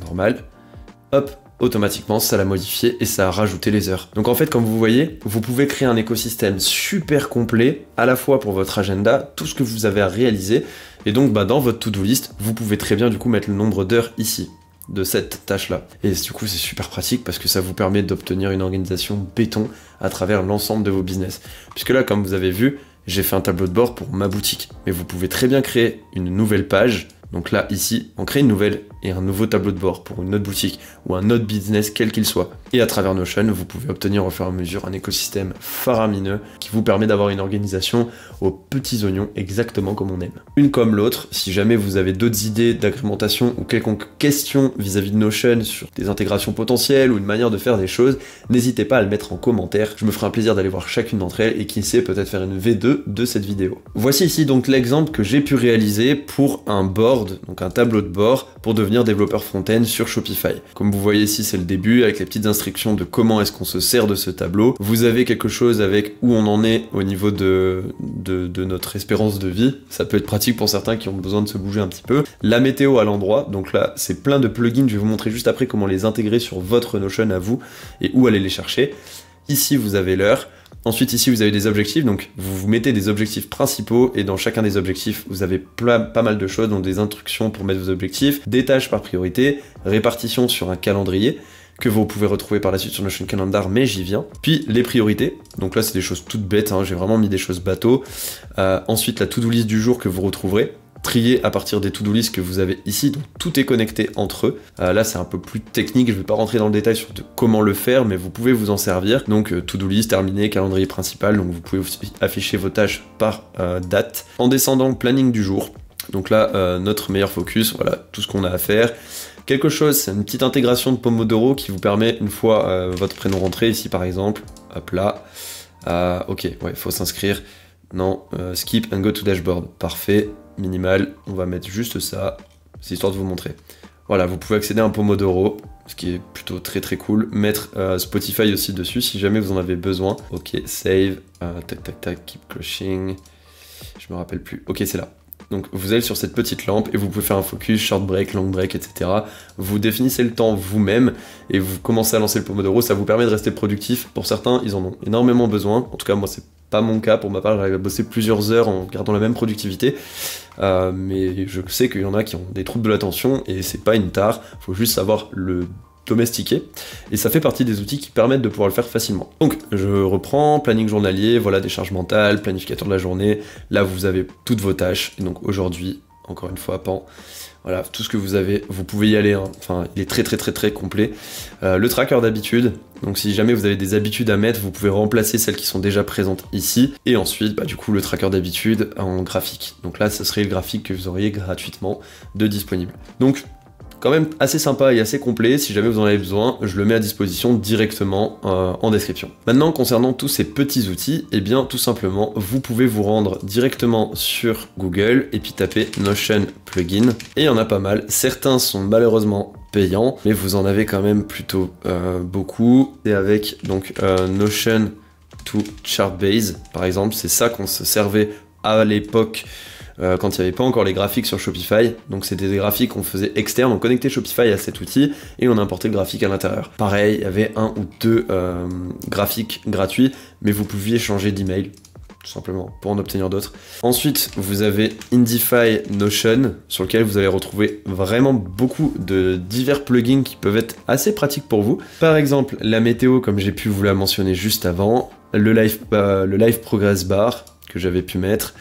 normale, hop, automatiquement ça l'a modifié et ça a rajouté les heures. Donc en fait, comme vous voyez, vous pouvez créer un écosystème super complet, à la fois pour votre agenda, tout ce que vous avez à réaliser, et donc dans votre to-do list, vous pouvez très bien du coup mettre le nombre d'heures ici, de cette tâche-là. Et du coup, c'est super pratique parce que ça vous permet d'obtenir une organisation béton à travers l'ensemble de vos business. Puisque là, comme vous avez vu, j'ai fait un tableau de bord pour ma boutique. Mais vous pouvez très bien créer une nouvelle page. Donc là, ici, on crée une nouvelle et un nouveau tableau de bord pour une autre boutique ou un autre business, quel qu'il soit. Et à travers Notion, vous pouvez obtenir au fur et à mesure un écosystème faramineux qui vous permet d'avoir une organisation aux petits oignons, exactement comme on aime. Une comme l'autre, si jamais vous avez d'autres idées d'agrémentation ou quelconque question vis-à-vis de Notion sur des intégrations potentielles ou une manière de faire des choses, n'hésitez pas à le mettre en commentaire. Je me ferai un plaisir d'aller voir chacune d'entre elles et qui sait peut-être faire une V2 de cette vidéo. Voici ici donc l'exemple que j'ai pu réaliser pour un board, donc un tableau de bord pour devenir développeur front-end sur Shopify. Comme vous voyez ici, c'est le début avec les petites instructions de comment est-ce qu'on se sert de ce tableau. Vous avez quelque chose avec où on en est au niveau de notre espérance de vie. Ça peut être pratique pour certains qui ont besoin de se bouger un petit peu. La météo à l'endroit, donc là, c'est plein de plugins. Je vais vous montrer juste après comment les intégrer sur votre Notion à vous et où aller les chercher. Ici, vous avez l'heure. Ensuite, ici, vous avez des objectifs, donc vous mettez des objectifs principaux et dans chacun des objectifs, vous avez pas mal de choses, donc des instructions pour mettre vos objectifs, des tâches par priorité, répartition sur un calendrier que vous pouvez retrouver par la suite sur Notion Calendar, mais j'y viens. Puis les priorités, donc là c'est des choses toutes bêtes, hein, j'ai vraiment mis des choses bateau. Ensuite, la to-do list du jour que vous retrouverez, trier à partir des to-do list que vous avez ici, donc tout est connecté entre eux. Là c'est un peu plus technique, je ne vais pas rentrer dans le détail sur comment le faire, mais vous pouvez vous en servir. Donc to-do list terminé, calendrier principal, donc vous pouvez aussi afficher vos tâches par date. En descendant, planning du jour, donc là notre meilleur focus, voilà tout ce qu'on a à faire. Quelque chose, c'est une petite intégration de Pomodoro qui vous permet, une fois votre prénom rentré, ici par exemple, hop là, ok, ouais, faut s'inscrire. Non, skip and go to dashboard, parfait. Minimal, on va mettre juste ça, c'est histoire de vous montrer. Voilà, vous pouvez accéder à un Pomodoro, ce qui est plutôt très cool. Mettre Spotify aussi dessus si jamais vous en avez besoin. Ok, save, tac, keep crushing. Je me rappelle plus. Ok, c'est là. Donc vous allez sur cette petite lampe et vous pouvez faire un focus, short break, long break, etc. Vous définissez le temps vous-même et vous commencez à lancer le Pomodoro. Ça vous permet de rester productif. Pour certains, ils en ont énormément besoin. En tout cas, moi, c'est pas mon cas. Pour ma part, j'arrive à bosser plusieurs heures en gardant la même productivité. Mais je sais qu'il y en a qui ont des troubles de l'attention et c'est pas une tare. Faut juste savoir le domestiquer, et ça fait partie des outils qui permettent de pouvoir le faire facilement. Donc je reprends, planning journalier, voilà des charges mentales, planificateur de la journée, là vous avez toutes vos tâches, et donc aujourd'hui, encore une fois, pan, voilà, tout ce que vous avez, vous pouvez y aller, hein. Enfin, il est très complet. Le tracker d'habitude, donc si jamais vous avez des habitudes à mettre, vous pouvez remplacer celles qui sont déjà présentes ici, et ensuite, du coup, le tracker d'habitude en graphique. Donc là, ce serait le graphique que vous auriez gratuitement de disponible. Donc, quand même assez sympa et assez complet, si jamais vous en avez besoin, je le mets à disposition directement en description. Maintenant, concernant tous ces petits outils, eh bien tout simplement, vous pouvez vous rendre directement sur Google et puis taper Notion Plugin, et il y en a pas mal. Certains sont malheureusement payants, mais vous en avez quand même plutôt beaucoup. Et avec donc Notion to Chartbase, par exemple, c'est ça qu'on se servait à l'époque quand il n'y avait pas encore les graphiques sur Shopify. Donc c'était des graphiques qu'on faisait externes, on connectait Shopify à cet outil et on importait le graphique à l'intérieur. Pareil, il y avait un ou deux graphiques gratuits, mais vous pouviez changer d'email tout simplement pour en obtenir d'autres. Ensuite, vous avez Indify Notion, sur lequel vous allez retrouver vraiment beaucoup de divers plugins qui peuvent être assez pratiques pour vous. Par exemple, la météo, comme j'ai pu vous la mentionner juste avant, le live progress bar que j'avais pu mettre,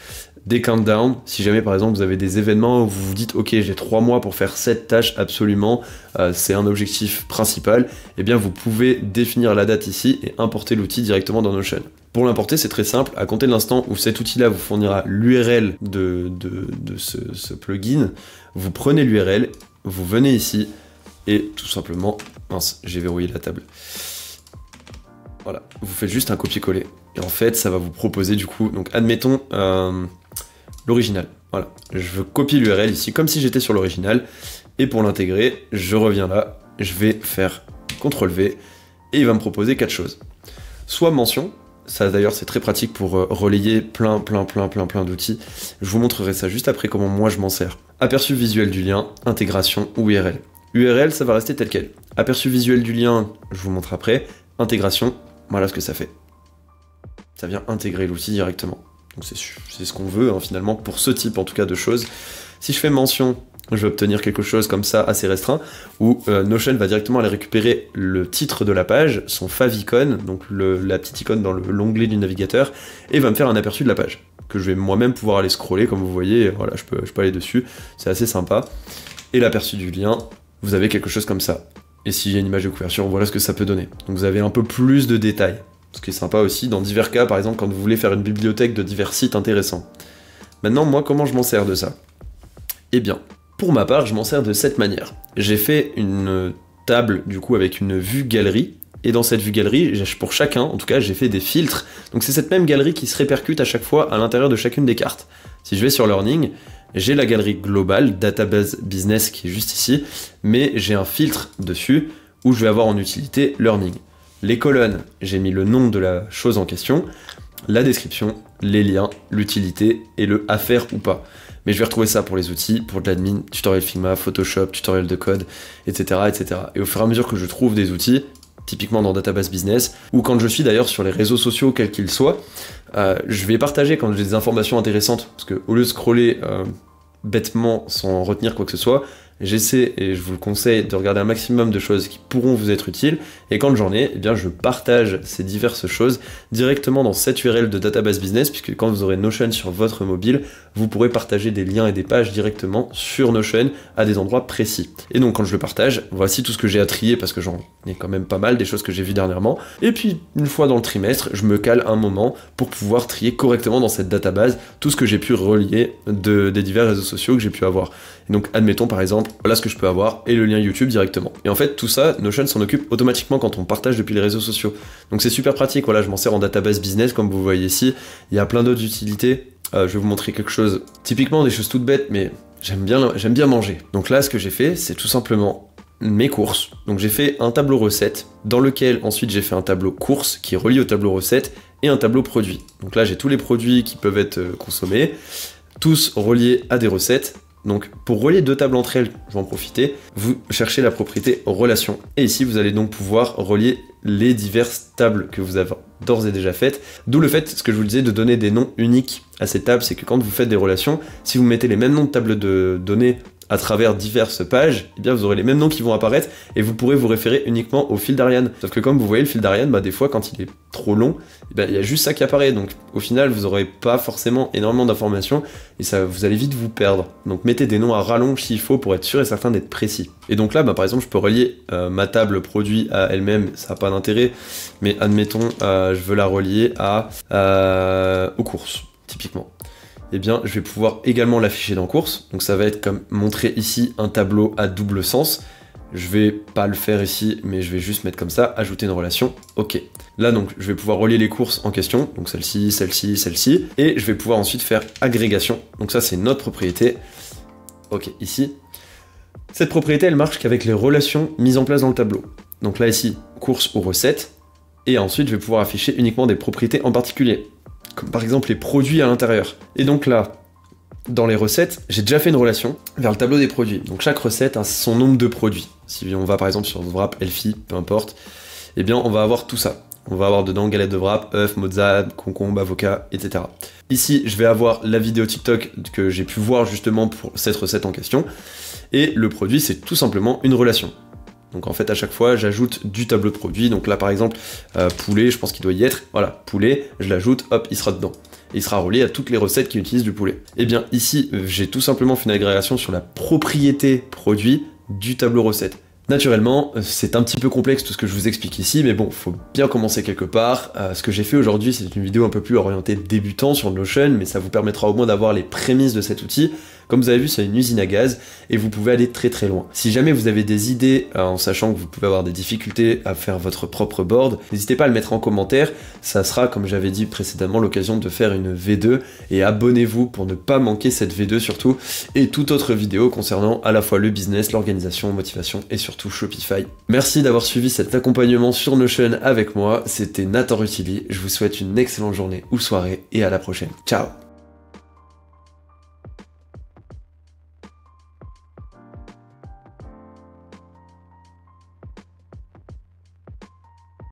des countdowns, si jamais par exemple vous avez des événements où vous vous dites ok, j'ai 3 mois pour faire cette tâche absolument, c'est un objectif principal, et bien vous pouvez définir la date ici et importer l'outil directement dans Notion. Pour l'importer, c'est très simple, à compter de l'instant où cet outil là vous fournira l'URL de ce plugin, vous prenez l'URL, vous venez ici et tout simplement, mince, j'ai verrouillé la table. Voilà, vous faites juste un copier-coller. Et en fait, ça va vous proposer du coup, donc admettons l'original. Voilà, je veux copier l'URL ici comme si j'étais sur l'original. Et pour l'intégrer, je reviens là, je vais faire CTRL-V et il va me proposer 4 choses. Soit mention, ça d'ailleurs c'est très pratique pour relayer plein d'outils. Je vous montrerai ça juste après comment moi je m'en sers. Aperçu visuel du lien, intégration ou URL. URL, ça va rester tel quel. Aperçu visuel du lien, je vous montre après. Intégration, voilà ce que ça fait. Ça vient intégrer l'outil directement. Donc c'est ce qu'on veut hein, finalement pour ce type en tout cas de choses. Si je fais mention, je vais obtenir quelque chose comme ça assez restreint où Notion va directement aller récupérer le titre de la page, son favicon, donc la petite icône dans l'onglet du navigateur, et va me faire un aperçu de la page que je vais moi-même pouvoir aller scroller comme vous voyez. Voilà, je peux aller dessus, c'est assez sympa. Et l'aperçu du lien, vous avez quelque chose comme ça. Et s'il y a une image de couverture, voilà ce que ça peut donner. Donc vous avez un peu plus de détails. Ce qui est sympa aussi dans divers cas, par exemple quand vous voulez faire une bibliothèque de divers sites intéressants. Maintenant, moi, comment je m'en sers de ça? Eh bien, pour ma part, je m'en sers de cette manière. J'ai fait une table, du coup, avec une vue galerie, et dans cette vue galerie, pour chacun, en tout cas, j'ai fait des filtres. Donc c'est cette même galerie qui se répercute à chaque fois à l'intérieur de chacune des cartes. Si je vais sur Learning, j'ai la galerie globale, Database Business, qui est juste ici, mais j'ai un filtre dessus, où je vais avoir en utilité Learning. Les colonnes, j'ai mis le nom de la chose en question, la description, les liens, l'utilité et le à faire ou pas. Mais je vais retrouver ça pour les outils, pour de l'admin, tutoriel Figma, Photoshop, tutoriel de code, etc., etc. Et au fur et à mesure que je trouve des outils, typiquement dans Database Business, ou quand je suis d'ailleurs sur les réseaux sociaux, quels qu'ils soient, je vais partager quand j'ai des informations intéressantes, parce que au lieu de scroller bêtement sans retenir quoi que ce soit, j'essaie, et je vous le conseille, de regarder un maximum de choses qui pourront vous être utiles, et quand j'en ai, eh bien je partage ces diverses choses directement dans cette URL de Database Business, puisque quand vous aurez Notion sur votre mobile, vous pourrez partager des liens et des pages directement sur Notion à des endroits précis. Et donc quand je le partage, voici tout ce que j'ai à trier, parce que j'en ai quand même pas mal, des choses que j'ai vues dernièrement, et puis une fois dans le trimestre, je me cale un moment pour pouvoir trier correctement dans cette database tout ce que j'ai pu relier des divers réseaux sociaux que j'ai pu avoir. Et donc admettons par exemple, voilà ce que je peux avoir, et le lien YouTube directement. Et en fait, tout ça, Notion s'en occupe automatiquement quand on partage depuis les réseaux sociaux. Donc c'est super pratique, voilà, je m'en sers en Database Business, comme vous voyez ici. Il y a plein d'autres utilités. Je vais vous montrer quelque chose, typiquement des choses toutes bêtes, mais j'aime bien manger. Donc là, ce que j'ai fait, c'est tout simplement mes courses. Donc j'ai fait un tableau recette, dans lequel ensuite j'ai fait un tableau courses, qui est relié au tableau recette, et un tableau produit. Donc là, j'ai tous les produits qui peuvent être consommés, tous reliés à des recettes. Donc pour relier deux tables entre elles, je vais en profiter, vous cherchez la propriété relation. Et ici vous allez donc pouvoir relier les diverses tables que vous avez d'ores et déjà faites. D'où le fait, ce que je vous disais, de donner des noms uniques à ces tables, c'est que quand vous faites des relations, si vous mettez les mêmes noms de tables de données à travers diverses pages, eh bien vous aurez les mêmes noms qui vont apparaître et vous pourrez vous référer uniquement au fil d'Ariane. Sauf que comme vous voyez, le fil d'Ariane, des fois quand il est trop long, il y a juste ça qui apparaît. Donc au final, vous n'aurez pas forcément énormément d'informations et ça, vous allez vite vous perdre. Donc mettez des noms à rallonge s'il faut pour être sûr et certain d'être précis. Et donc là, par exemple, je peux relier ma table produit à elle-même, ça n'a pas d'intérêt, mais admettons, je veux la relier aux courses, typiquement. Eh bien, je vais pouvoir également l'afficher dans course. Donc ça va être comme montrer ici un tableau à double sens. Je vais pas le faire ici, mais je vais juste mettre comme ça, ajouter une relation, ok. Là donc, je vais pouvoir relier les courses en question, donc celle-ci, celle-ci, celle-ci, et je vais pouvoir ensuite faire agrégation. Donc ça c'est notre propriété, ok, ici. Cette propriété, elle marche qu'avec les relations mises en place dans le tableau. Donc là ici, courses ou recettes, et ensuite je vais pouvoir afficher uniquement des propriétés en particulier, comme par exemple les produits à l'intérieur. Et donc là, dans les recettes, j'ai déjà fait une relation vers le tableau des produits. Donc chaque recette a son nombre de produits. Si on va par exemple sur Wrap, Elfie, peu importe, eh bien on va avoir tout ça. On va avoir dedans galette de wrap, œuf, mozza, concombre, avocat, etc. Ici, je vais avoir la vidéo TikTok que j'ai pu voir justement pour cette recette en question. Et le produit, c'est tout simplement une relation. Donc en fait, à chaque fois, j'ajoute du tableau de produit. Donc là, par exemple, poulet, je pense qu'il doit y être. Voilà, poulet, je l'ajoute, hop, il sera dedans. Et il sera relié à toutes les recettes qui utilisent du poulet. Et bien ici, j'ai tout simplement fait une agrégation sur la propriété produit du tableau recette. Naturellement, c'est un petit peu complexe tout ce que je vous explique ici, mais bon, faut bien commencer quelque part. Ce que j'ai fait aujourd'hui, c'est une vidéo un peu plus orientée débutant sur Notion, mais ça vous permettra au moins d'avoir les prémices de cet outil. Comme vous avez vu, c'est une usine à gaz et vous pouvez aller très très loin. Si jamais vous avez des idées, en sachant que vous pouvez avoir des difficultés à faire votre propre board, n'hésitez pas à le mettre en commentaire. Ça sera, comme j'avais dit précédemment, l'occasion de faire une V2 et abonnez-vous pour ne pas manquer cette V2 surtout et toute autre vidéo concernant à la fois le business, l'organisation, motivation et surtout Shopify. Merci d'avoir suivi cet accompagnement sur Notion avec moi. C'était Nathan Rutili. Je vous souhaite une excellente journée ou soirée et à la prochaine. Ciao!